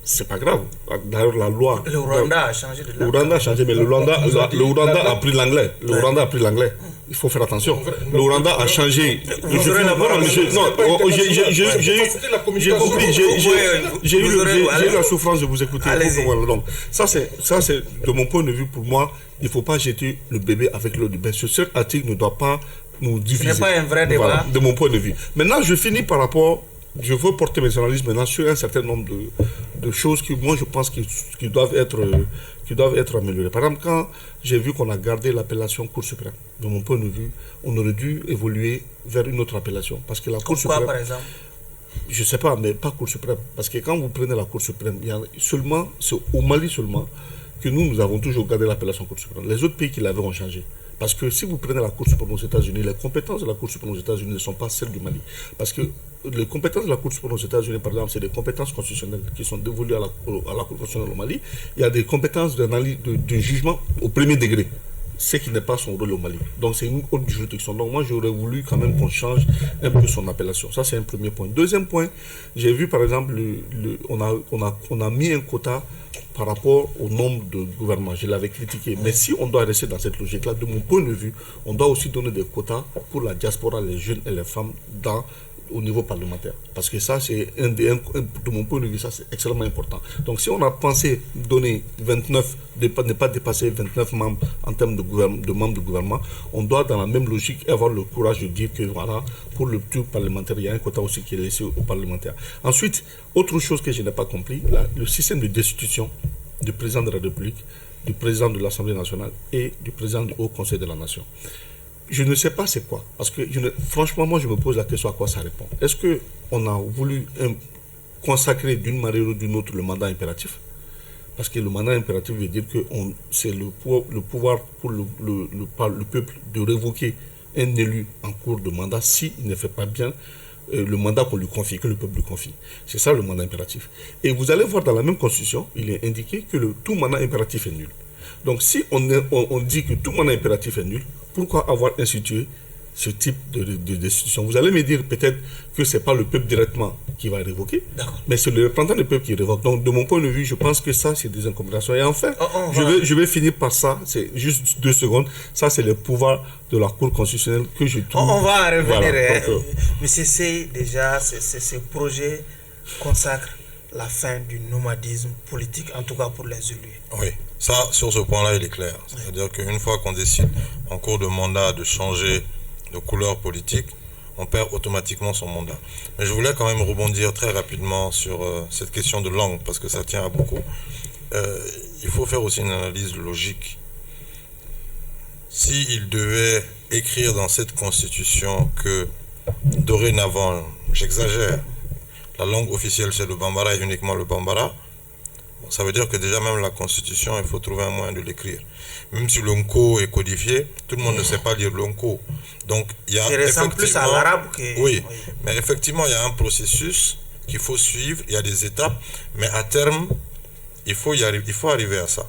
c'est pas grave. D'ailleurs, la loi... Le Rwanda a changé de langue. Le Rwanda a changé, mais le Rwanda a pris l'anglais. Le Rwanda a pris l'anglais. Il faut faire attention. Le Rwanda a changé. J'ai compris. J'ai eu la souffrance de vous écouter. Donc, ça, c'est de mon point de vue, pour moi, il ne faut pas jeter le bébé avec l'eau du bain. Ce seul article ne doit pas nous diviser. Ce n'est pas un vrai débat. Voilà, de mon point de vue. Maintenant, je finis par rapport... Je veux porter mes analyses maintenant sur un certain nombre de choses qui, moi, je pense qui doivent être améliorées. Par exemple, quand j'ai vu qu'on a gardé l'appellation Cour suprême, de mon point de vue, on aurait dû évoluer vers une autre appellation. Parce que la Cour suprême... Pourquoi, par exemple? Je ne sais pas, mais pas Cour suprême. Parce que quand vous prenez la Cour suprême, c'est au Mali seulement que nous avons toujours gardé l'appellation Cour suprême. Les autres pays qui l'avaient ont changé. Parce que si vous prenez la Cour suprême aux États-Unis, les compétences de la Cour suprême aux États-Unis ne sont pas celles du Mali. Parce que les compétences de la Cour suprême aux États-Unis, par exemple, c'est des compétences constitutionnelles qui sont dévolues à la Cour constitutionnelle au Mali. Il y a des compétences d'analyse, de jugement au premier degré, ce qui n'est pas son rôle au Mali. Donc c'est une autre juridiction. Donc moi j'aurais voulu quand même qu'on change un peu son appellation. Ça c'est un premier point. Deuxième point, j'ai vu par exemple, on a mis un quota par rapport au nombre de gouvernements. Je l'avais critiqué. Mais si on doit rester dans cette logique-là, de mon point de vue, on doit aussi donner des quotas pour la diaspora, les jeunes et les femmes au niveau parlementaire. Parce que ça, c'est de mon point de vue, ça c'est extrêmement important. Donc si on a pensé donner 29, ne pas dépasser 29 membres en termes de membres de gouvernement, on doit dans la même logique avoir le courage de dire que voilà, pour le tour parlementaire, il y a un quota aussi qui est laissé aux parlementaires. Ensuite, autre chose que je n'ai pas compris, le système de destitution du président de la République, du président de l'Assemblée nationale et du président du Haut Conseil de la Nation. Je ne sais pas c'est quoi. Parce que franchement, moi, je me pose la question à quoi ça répond. Est-ce qu'on a voulu consacrer d'une manière ou d'une autre le mandat impératif? Parce que le mandat impératif veut dire que c'est le pouvoir pour le peuple de révoquer un élu en cours de mandat s'il ne fait pas bien le mandat qu'on lui confie, que le peuple lui confie. C'est ça le mandat impératif. Et vous allez voir dans la même constitution, il est indiqué que tout mandat impératif est nul. Donc si on dit que tout mandat impératif est nul, pourquoi avoir institué ce type de destitution. Vous allez me dire peut-être que ce n'est pas le peuple directement qui va révoquer, mais c'est le représentant du peuple qui révoque. Donc, de mon point de vue, je pense que ça, c'est des incompréhensions. Et enfin, je vais finir par ça, c'est juste 2 secondes. Ça, c'est le pouvoir de la Cour constitutionnelle que je trouve... On va revenir. Voilà. Donc, Monsieur Sey, déjà, ce projet consacre la fin du nomadisme politique, en tout cas pour les élus. Oui, ça, sur ce point-là, il est clair. C'est-à-dire qu'une fois qu'on décide en cours de mandat de changer de couleur politique, on perd automatiquement son mandat. Mais je voulais quand même rebondir très rapidement sur cette question de langue, parce que ça tient à beaucoup. Il faut faire aussi une analyse logique. S'il devait écrire dans cette constitution que dorénavant, j'exagère, la langue officielle c'est le bambara et uniquement le bambara, bon, ça veut dire que déjà même la constitution, il faut trouver un moyen de l'écrire. Même si l'onco est codifié, tout le monde ne sait pas lire l'onco. Donc il y a effectivement plus à l'arabe que... Oui, mais effectivement il y a un processus qu'il faut suivre, il y a des étapes, mais à terme, il faut arriver à ça.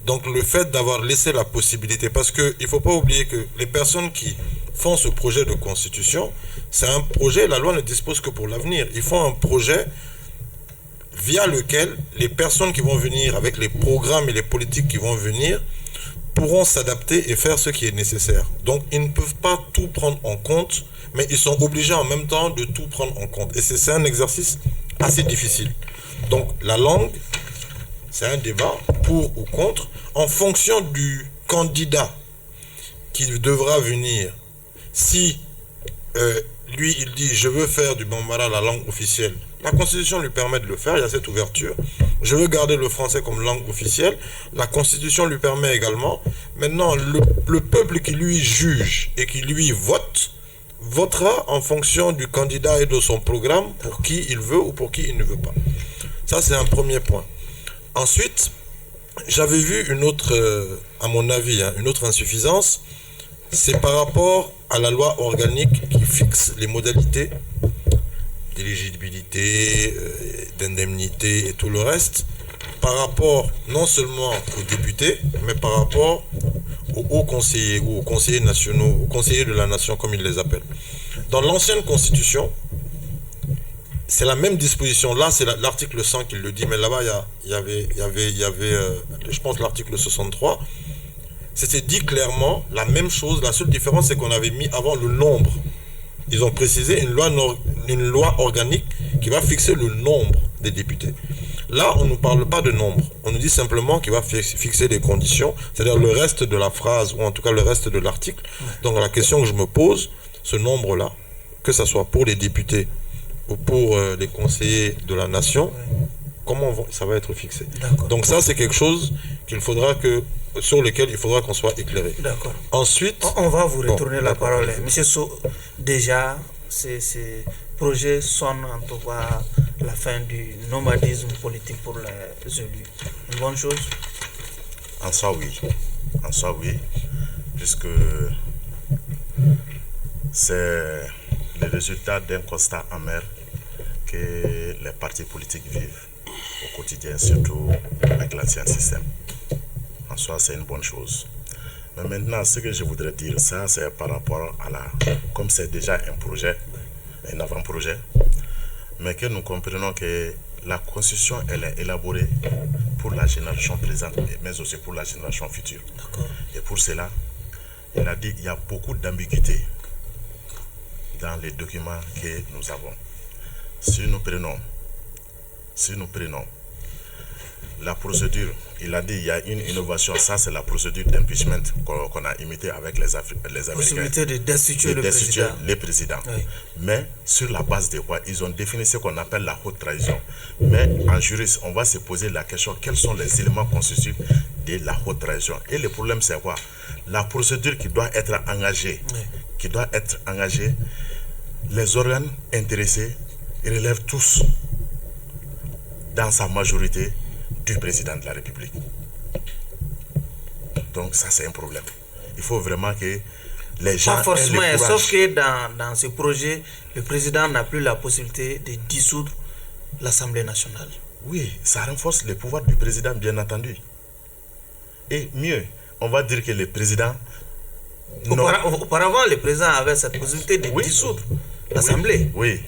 Donc le fait d'avoir laissé la possibilité, parce qu'il ne faut pas oublier que les personnes qui font ce projet de constitution, c'est un projet, la loi ne dispose que pour l'avenir. Ils font un projet via lequel les personnes qui vont venir, avec les programmes et les politiques qui vont venir, pourront s'adapter et faire ce qui est nécessaire. Donc ils ne peuvent pas tout prendre en compte, mais ils sont obligés en même temps de tout prendre en compte. Et c'est un exercice assez difficile. Donc la langue, c'est un débat pour ou contre, en fonction du candidat qui devra venir. Si lui, il dit « je veux faire du bambara la langue officielle », la Constitution lui permet de le faire, il y a cette ouverture. Je veux garder le français comme langue officielle, la Constitution lui permet également. Maintenant, le peuple qui lui juge et qui lui vote, votera en fonction du candidat et de son programme pour qui il veut ou pour qui il ne veut pas. Ça, c'est un premier point. Ensuite, j'avais vu une autre, à mon avis, une autre insuffisance, c'est par rapport à la loi organique qui fixe les modalités d'éligibilité, d'indemnité et tout le reste, par rapport non seulement aux députés, mais par rapport aux hauts conseillers ou aux conseillers nationaux, aux conseillers de la nation comme ils les appellent. Dans l'ancienne constitution, c'est la même disposition. Là, c'est l'article 100 qui le dit, mais là-bas, il y avait je pense, l'article 63. C'était dit clairement la même chose. La seule différence, c'est qu'on avait mis avant le nombre. Ils ont précisé une loi organique qui va fixer le nombre des députés. Là, on ne nous parle pas de nombre. On nous dit simplement qu'il va fixer des conditions, c'est-à-dire le reste de la phrase, ou en tout cas le reste de l'article. Donc la question que je me pose, ce nombre-là, que ce soit pour les députés ou pour les conseillers de la nation, comment ça va être fixé? Donc ça, c'est quelque chose sur lequel il faudra qu'on soit éclairé. D'accord. Ensuite... On va vous retourner la parole. Monsieur So, déjà, ces projets sonnent en tout cas la fin du nomadisme politique pour les élus. Une bonne chose? En soi, oui. Puisque c'est le résultat d'un constat amer que les partis politiques vivent au quotidien, surtout avec l'ancien système. En soi, c'est une bonne chose. Mais maintenant, ce que je voudrais dire, ça, c'est par rapport à comme c'est déjà un projet, un avant-projet, mais que nous comprenons que la Constitution, elle est élaborée pour la génération présente, mais aussi pour la génération future. Et pour cela, il a dit qu'il y a beaucoup d'ambiguïté dans les documents que nous avons. Si nous prenons la procédure, il a dit qu'il y a une innovation, ça c'est la procédure d'impeachment qu'on a imitée avec les Américains. Possibilité de destituer le président. Oui. Mais sur la base de quoi? Ils ont défini ce qu'on appelle la haute trahison. Mais en juriste, on va se poser la question, quels sont les éléments constitutifs de la haute trahison? Et le problème c'est quoi? La procédure qui doit être engagée, les organes intéressés relèvent tous, dans sa majorité, du président de la République. Donc ça c'est un problème. Il faut vraiment que les gens... Pas forcément, sauf que dans ce projet, le président n'a plus la possibilité de dissoudre l'Assemblée nationale. Oui, ça renforce les pouvoirs du président, bien entendu. Et mieux, on va dire que le président Auparavant, le président avait cette possibilité de dissoudre l'Assemblée. Oui.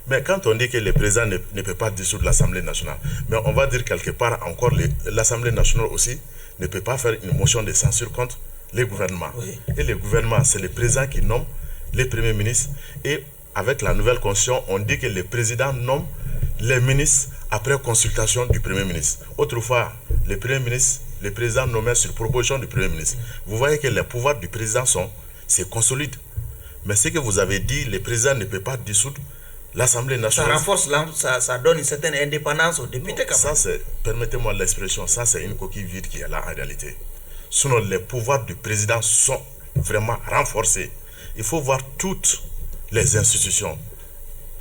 Mais quand on dit que le président ne peut pas dissoudre l'Assemblée nationale, mais on va dire quelque part encore, l'Assemblée nationale aussi ne peut pas faire une motion de censure contre les gouvernements. Oui. Et le gouvernement, c'est le président qui nomme les premiers ministres. Et avec la nouvelle constitution, on dit que le président nomme les ministres après consultation du premier ministre. Autrefois, le premier ministre, le président nommait sur proposition du premier ministre. Vous voyez que les pouvoirs du président c'est consolide. Mais ce que vous avez dit, le président ne peut pas dissoudre l'Assemblée nationale. Ça renforce, ça donne une certaine indépendance aux députés. Ça, permettez-moi l'expression, ça c'est une coquille vide qui est là en réalité. Sinon, les pouvoirs du président sont vraiment renforcés. Il faut voir toutes les institutions,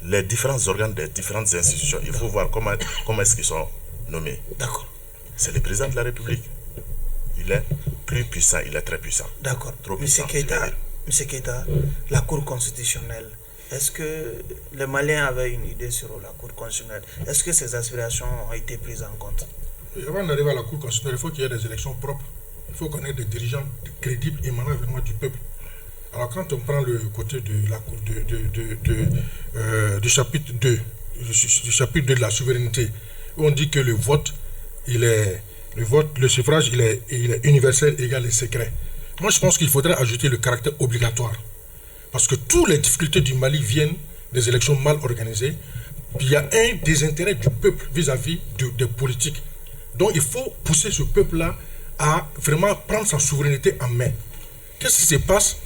les différents organes des différentes institutions. Il faut voir comment est-ce qu'ils sont nommés. D'accord. C'est le président de la République. Il est plus puissant, il est très puissant. D'accord. Trop puissant. Monsieur Keita, la Cour constitutionnelle, est-ce que les Maliens avaient une idée sur la Cour constitutionnelle? Est-ce que ces aspirations ont été prises en compte? Avant d'arriver à la Cour constitutionnelle, il faut qu'il y ait des élections propres. Il faut qu'on ait des dirigeants crédibles émanant vraiment du peuple. Alors quand on prend le côté de la Cour du chapitre 2, du chapitre 2 de la souveraineté, où on dit que le suffrage, il est universel, égal et secret. Moi, je pense qu'il faudrait ajouter le caractère obligatoire. Parce que toutes les difficultés du Mali viennent des élections mal organisées. Il y a un désintérêt du peuple vis-à-vis des politiques. Donc, il faut pousser ce peuple-là à vraiment prendre sa souveraineté en main. Qu'est-ce qui se passe?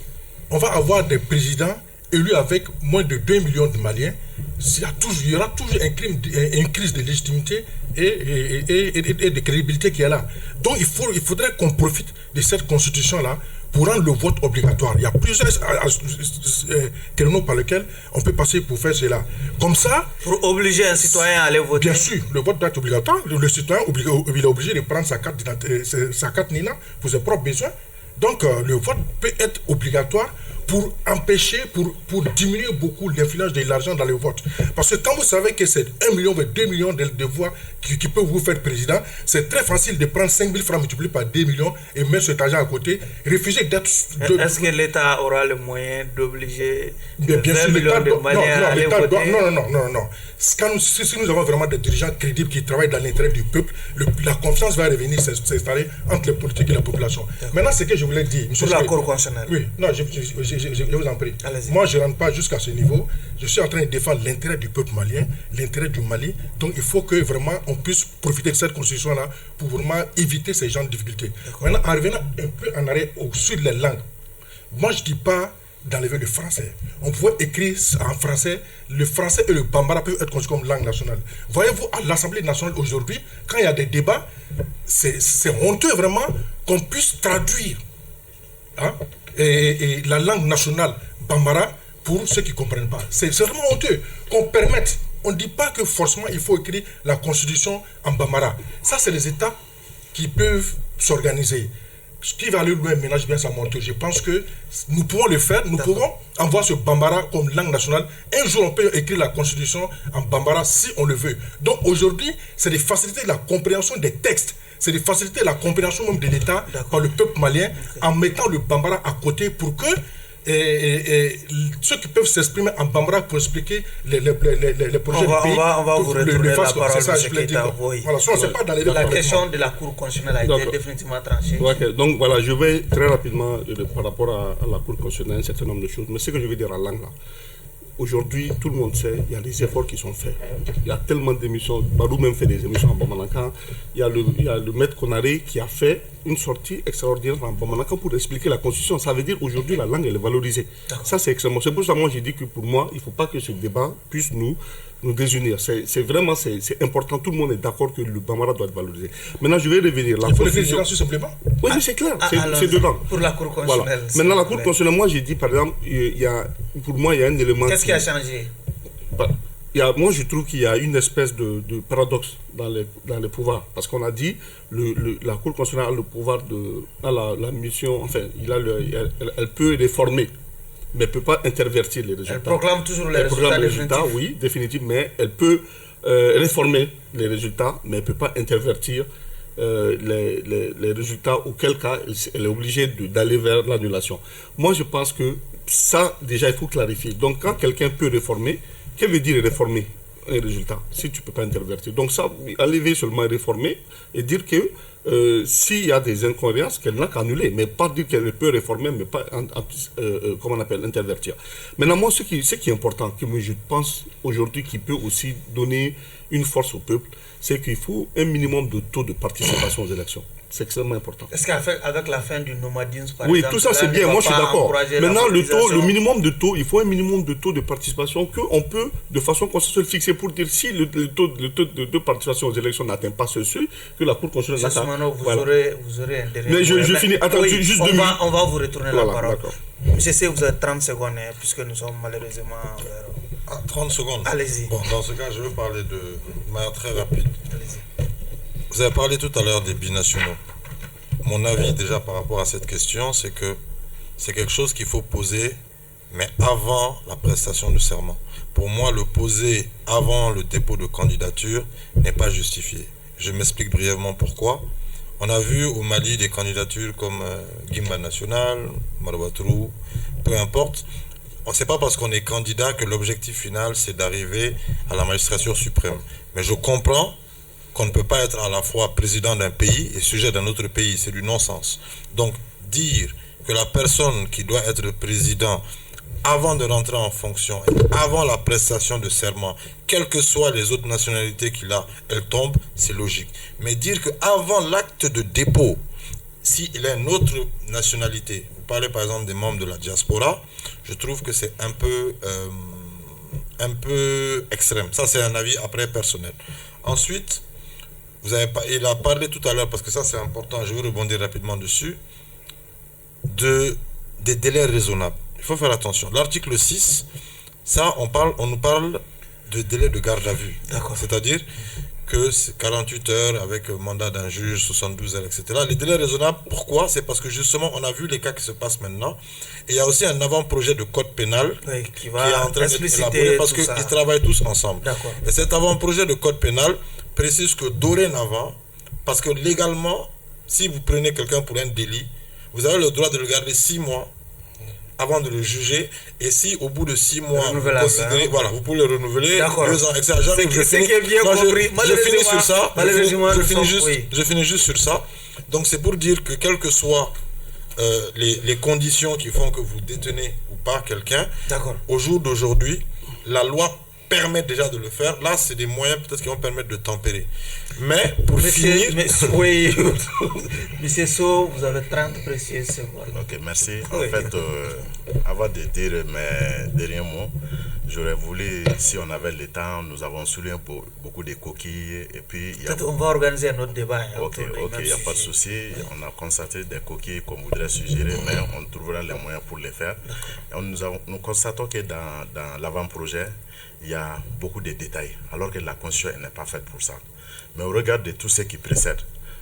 On va avoir des présidents élus avec moins de 2 millions de Maliens. Il y aura toujours une crise de légitimité et de crédibilité qui est là. Donc il faudrait qu'on profite de cette constitution-là pour rendre le vote obligatoire. Il y a plusieurs créneaux par lesquels on peut passer pour faire cela. Comme ça... Pour obliger un citoyen à aller voter. Bien sûr, le vote doit être obligatoire. Le citoyen il est obligé de prendre sa carte NINA pour ses propres besoins. Donc le vote peut être obligatoire pour empêcher, pour diminuer beaucoup l'influence de l'argent dans le vote. Parce que quand vous savez que c'est 1 million, 2 millions de voix qui peuvent vous faire président, c'est très facile de prendre 5 000 francs multipliés par 2 millions et mettre cet argent à côté, refuser d'être... Est-ce que l'État aura le moyen d'obliger 20 sûr, millions de Maliens à aller voter? Non. Si nous avons vraiment des dirigeants crédibles qui travaillent dans l'intérêt du peuple, la confiance va revenir s'installer entre les politiques et la population. Maintenant, ce que je voulais dire... Sur la Cour constitutionnelle. Oui, non, je vous en prie. Moi, je ne rentre pas jusqu'à ce niveau. Je suis en train de défendre l'intérêt du peuple malien, l'intérêt du Mali. Donc, il faut que vraiment on puisse profiter de cette constitution-là pour vraiment éviter ces genres de difficultés. Maintenant, en revenant un peu en arrière sur les langues, moi, je ne dis pas d'enlever le français. On pouvait écrire en français, le français et le bambara peuvent être considérés comme langue nationale. Voyez-vous, à l'Assemblée nationale aujourd'hui, quand il y a des débats, c'est honteux vraiment qu'on puisse traduire et la langue nationale bambara pour ceux qui ne comprennent pas. C'est vraiment honteux qu'on permette. On ne dit pas que forcément il faut écrire la constitution en bambara. Ça, c'est les étapes qui peuvent s'organiser. Ce qui va aller loin ménage bien sa monture. Je pense que nous pouvons le faire. Nous pouvons envoyer ce bambara comme langue nationale. Un jour, on peut écrire la constitution en bambara si on le veut. Donc aujourd'hui, c'est de faciliter la compréhension des textes. C'est de faciliter la compréhension même de l'État par le peuple malien en mettant le bambara à côté pour que ceux qui peuvent s'exprimer en bambara pour expliquer les projets du pays. On va vous retourner la parole, c'est ça, je voulais dire. Voilà, c'est pas dans les la question de la Cour constitutionnelle a été définitivement tranchée. Okay. Donc voilà, je vais très rapidement par rapport à la Cour constitutionnelle un certain nombre de choses. Mais ce que je veux dire en langue là, aujourd'hui, tout le monde sait, il y a des efforts qui sont faits. Il y a tellement d'émissions, Barou même fait des émissions en Bamanakan. Il y a le maître Konaré qui a fait une sortie extraordinaire en Bamanakan pour expliquer la Constitution. Ça veut dire aujourd'hui la langue elle est valorisée. Ça c'est extrêmement. C'est pour ça que moi j'ai dit que pour moi, il ne faut pas que ce débat puisse nous désunir. C'est vraiment important. Tout le monde est d'accord que le Bambara doit être valorisé. Maintenant, je vais revenir. Il faut le dire simplement. Oui, c'est clair. C'est dedans. Pour la Cour constitutionnelle. Voilà. Maintenant, la Cour constitutionnelle, moi j'ai dit par exemple, pour moi il y a un élément. Qu'est-ce qui a changé? Moi je trouve qu'il y a une espèce de paradoxe dans les pouvoirs. Parce qu'on a dit la Cour constitutionnelle a le pouvoir la mission, enfin, elle peut réformer, mais elle ne peut pas intervertir les résultats. Elle proclame toujours les résultats définitifs. Oui, définitifs, mais elle peut réformer les résultats, mais elle ne peut pas intervertir les résultats, auquel cas elle est obligée d'aller vers l'annulation. Moi, je pense que ça, déjà, il faut clarifier. Donc, quand quelqu'un peut réformer, qu'est-ce que veut dire réformer un résultat si tu ne peux pas intervertir? Donc, ça, aller seulement réformer et dire que s'il y a des incohérences, qu'elle n'a qu'à annuler, mais pas dire qu'elle peut réformer, mais pas, comment on appelle, intervertir. Maintenant, moi, ce qui est important, que je pense aujourd'hui qui peut aussi donner une force au peuple, c'est qu'il faut un minimum de taux de participation aux élections. C'est extrêmement important. Est-ce qu'avec la fin du nomadisme, par oui, exemple, tout ça c'est bien, moi je suis d'accord. Maintenant, le minimum de taux, il faut un minimum de taux de participation qu'on peut, de façon consensuelle, fixer pour dire si le taux de participation aux élections n'atteint pas ce seuil, que la Cour constitutionnelle n'atteint. Vous aurez intérêt. Mais je finis, attends, oui, juste 2 minutes. On va vous retourner la parole. D'accord. Je sais que vous avez 30 secondes, puisque nous sommes malheureusement... 30 secondes. Allez-y. Bon, dans ce cas, je veux parler de manière très rapide. Allez-y. Vous avez parlé tout à l'heure des binationaux. Mon avis déjà par rapport à cette question, c'est que c'est quelque chose qu'il faut poser, mais avant la prestation de serment. Pour moi, le poser avant le dépôt de candidature n'est pas justifié. Je m'explique brièvement pourquoi. On a vu au Mali des candidatures comme Guimba National, Marabatrou, peu importe. C'est pas parce qu'on est candidat que l'objectif final c'est d'arriver à la magistrature suprême. Mais je comprends qu'on ne peut pas être à la fois président d'un pays et sujet d'un autre pays, c'est du non-sens. Donc dire que la personne qui doit être président avant de rentrer en fonction, avant la prestation de serment, quelles que soient les autres nationalités qu'il a, elle tombe, c'est logique. Mais dire qu'avant l'acte de dépôt, s'il a une autre nationalité, vous parlez par exemple des membres de la diaspora, je trouve que c'est un peu extrême. Ça, c'est un avis après personnel. Ensuite, il a parlé tout à l'heure, parce que ça c'est important, je vais rebondir rapidement dessus, des délais raisonnables. Il faut faire attention. L'article 6, ça, on nous parle de délai de garde à vue. C'est-à-dire que c'est 48 heures avec mandat d'un juge, 72 heures, etc. Les délais raisonnables, pourquoi? C'est parce que justement, on a vu les cas qui se passent maintenant. Et il y a aussi un avant-projet de code pénal qui est en train d'être élaboré parce qu'ils travaillent tous ensemble. Et cet avant-projet de code pénal précise que dorénavant, parce que légalement, si vous prenez quelqu'un pour un délit, vous avez le droit de le garder 6 mois avant de le juger, et si au bout de 6 mois vous considérez, voilà, vous pouvez le renouveler 2 ans, etc. Je finis juste sur ça. Donc c'est pour dire que quelles que soient les conditions qui font que vous détenez ou pas quelqu'un, au jour d'aujourd'hui, la loi permet déjà de le faire. Là, c'est des moyens peut-être qui vont permettre de tempérer. Mais pour finir... Oui, Monsieur So, vous avez 30 précieuses secondes. Ok, merci. En fait, avant de dire mes derniers mots, j'aurais voulu, si on avait le temps, nous avons soulevé beaucoup de coquilles. Et puis, peut-être on va organiser un autre débat. Ok, il n'y a pas de souci. On a constaté des coquilles qu'on voudrait suggérer, mais on trouvera les moyens pour les faire. Et nous constatons que dans l'avant-projet, il y a beaucoup de détails, alors que la Constitution n'est pas faite pour ça. Mais au regard de tout ce qui précède,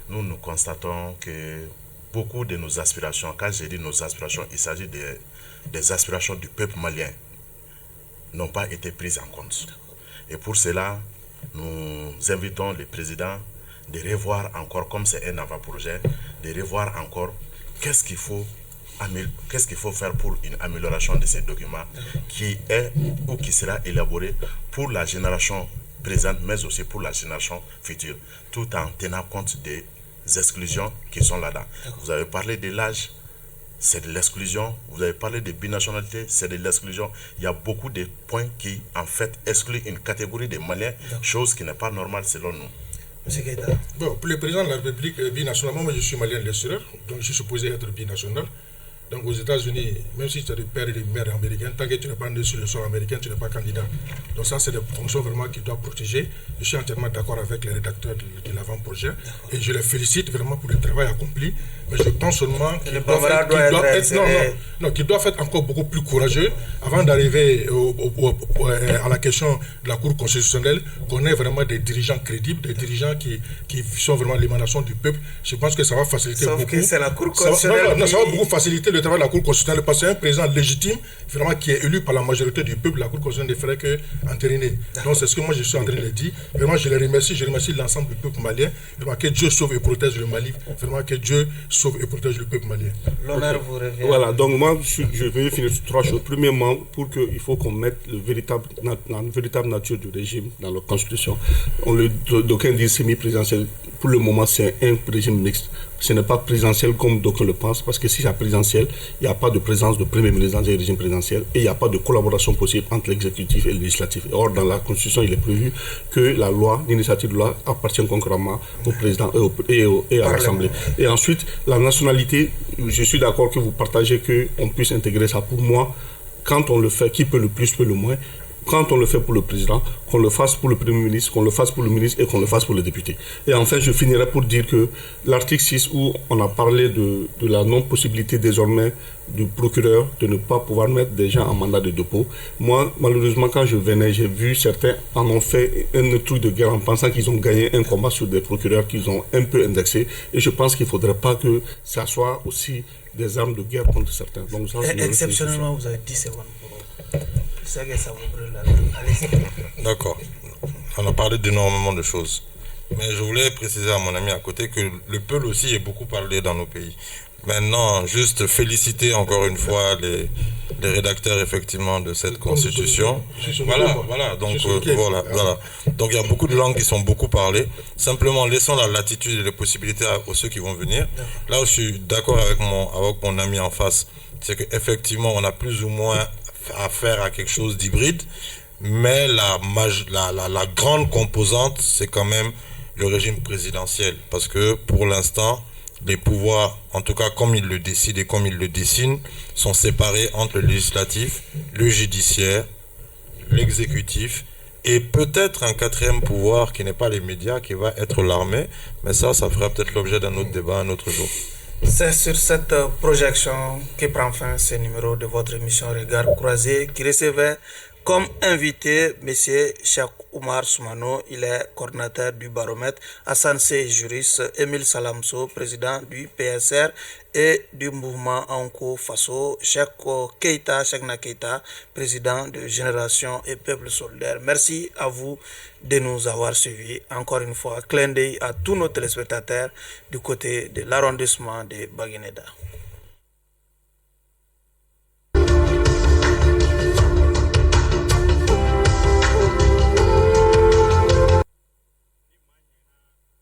nous constatons que beaucoup de nos aspirations, quand je dis nos aspirations, il s'agit des aspirations du peuple malien, n'ont pas été prises en compte. Et pour cela, nous invitons le président de revoir encore, comme c'est un avant-projet, de revoir encore qu'est-ce qu'il faut faire pour une amélioration de ces documents qui est ou qui sera élaboré pour la génération présente, mais aussi pour la génération future, tout en tenant compte des exclusions qui sont là-dedans. Vous avez parlé de l'âge, c'est de l'exclusion. Vous avez parlé de binationalité, c'est de l'exclusion. Il y a beaucoup de points qui, en fait, excluent une catégorie de Maliens, chose qui n'est pas normale selon nous. Monsieur Keïta. Bon, pour le président de la République, binationalement, moi je suis malien de l'extérieur, donc je suis supposé être binational. Donc aux États-Unis, même si tu as des pères et des mères américains, tant que tu n'es pas né sur le sol américain, tu n'es pas candidat. Donc ça, c'est des fonctions vraiment qui doivent protéger. Je suis entièrement d'accord avec les rédacteurs de l'avant-projet et je les félicite vraiment pour le travail accompli. Mais je pense seulement qu'ils doivent être encore beaucoup plus courageux avant d'arriver à la question de la Cour constitutionnelle, qu'on ait vraiment des dirigeants crédibles, des dirigeants qui sont vraiment l'émanation du peuple. Je pense que ça va faciliter beaucoup. Que c'est la Cour constitutionnelle ça va beaucoup faciliter le le travail de la Cour constitutionnelle, parce que c'est un président légitime, vraiment qui est élu par la majorité du peuple, la Cour constitutionnelle ne ferait que entériner. Donc c'est ce que moi je suis en train de dire. Vraiment, je les remercie, je remercie l'ensemble du peuple malien. Vraiment, que Dieu sauve et protège le Mali. Vraiment, que Dieu sauve et protège le peuple malien. L'honneur vous revient. Voilà, donc moi, je vais finir sur 3 choses. Premièrement, il faut qu'on mette la véritable nature du régime dans la Constitution. D'aucuns disent semi-présidentiel. Pour le moment, c'est un régime mixte. Ce n'est pas présidentiel comme d'aucuns le pensent, parce que si c'est présidentiel, il n'y a pas de présence de premier ministre dans un régime présidentiel et il n'y a pas de collaboration possible entre l'exécutif et le législatif. Or, dans la Constitution, il est prévu que la loi, l'initiative de loi appartient concurremment au président et à l'Assemblée. Et ensuite, la nationalité, je suis d'accord que vous partagez qu'on puisse intégrer ça. Pour moi, quand on le fait, qui peut le plus, peut le moins. Quand on le fait pour le président, qu'on le fasse pour le Premier ministre, qu'on le fasse pour le ministre et qu'on le fasse pour le député. Et enfin, je finirai pour dire que l'article 6, où on a parlé de la non-possibilité désormais du procureur de ne pas pouvoir mettre des gens en mandat de dépôt. Moi, malheureusement, quand je venais, j'ai vu certains en ont fait un truc de guerre en pensant qu'ils ont gagné un combat sur des procureurs qu'ils ont un peu indexés. Et je pense qu'il ne faudrait pas que ça soit aussi des armes de guerre contre certains. Donc, ça, exceptionnellement, vous avez 10 secondes pour... C'est que ça vous brûle là. Allez-y. D'accord. On a parlé d'énormément de choses. Mais je voulais préciser à mon ami à côté que le Peul aussi est beaucoup parlé dans nos pays. Maintenant, juste féliciter encore une fois les rédacteurs effectivement de cette constitution. Voilà. Donc Donc il y a beaucoup de langues qui sont beaucoup parlées. Simplement, laissons la latitude et les possibilités à ceux qui vont venir. Là où je suis d'accord avec mon ami en face, c'est qu'effectivement, on a plus ou moins affaire à quelque chose d'hybride, mais la grande composante, c'est quand même le régime présidentiel, parce que pour l'instant, les pouvoirs, en tout cas comme ils le décident et comme ils le dessinent, sont séparés entre le législatif, le judiciaire, l'exécutif, et peut-être un quatrième pouvoir qui n'est pas les médias, qui va être l'armée, mais ça fera peut-être l'objet d'un autre débat un autre jour. C'est sur cette projection que prend fin ce numéro de votre émission Regard Croisé qui recevait comme invité M. Cheikh Oumar Soumano, il est coordinateur du baromètre, Hassan C. juriste, Émile Salamso, président du PSR et du mouvement Anko Faso, Cheikh Cheikhna Keita, président de Génération et Peuple Solidaire. Merci à vous de nous avoir suivis. Encore une fois, clin d'œil à tous nos téléspectateurs du côté de l'arrondissement de Baguineda.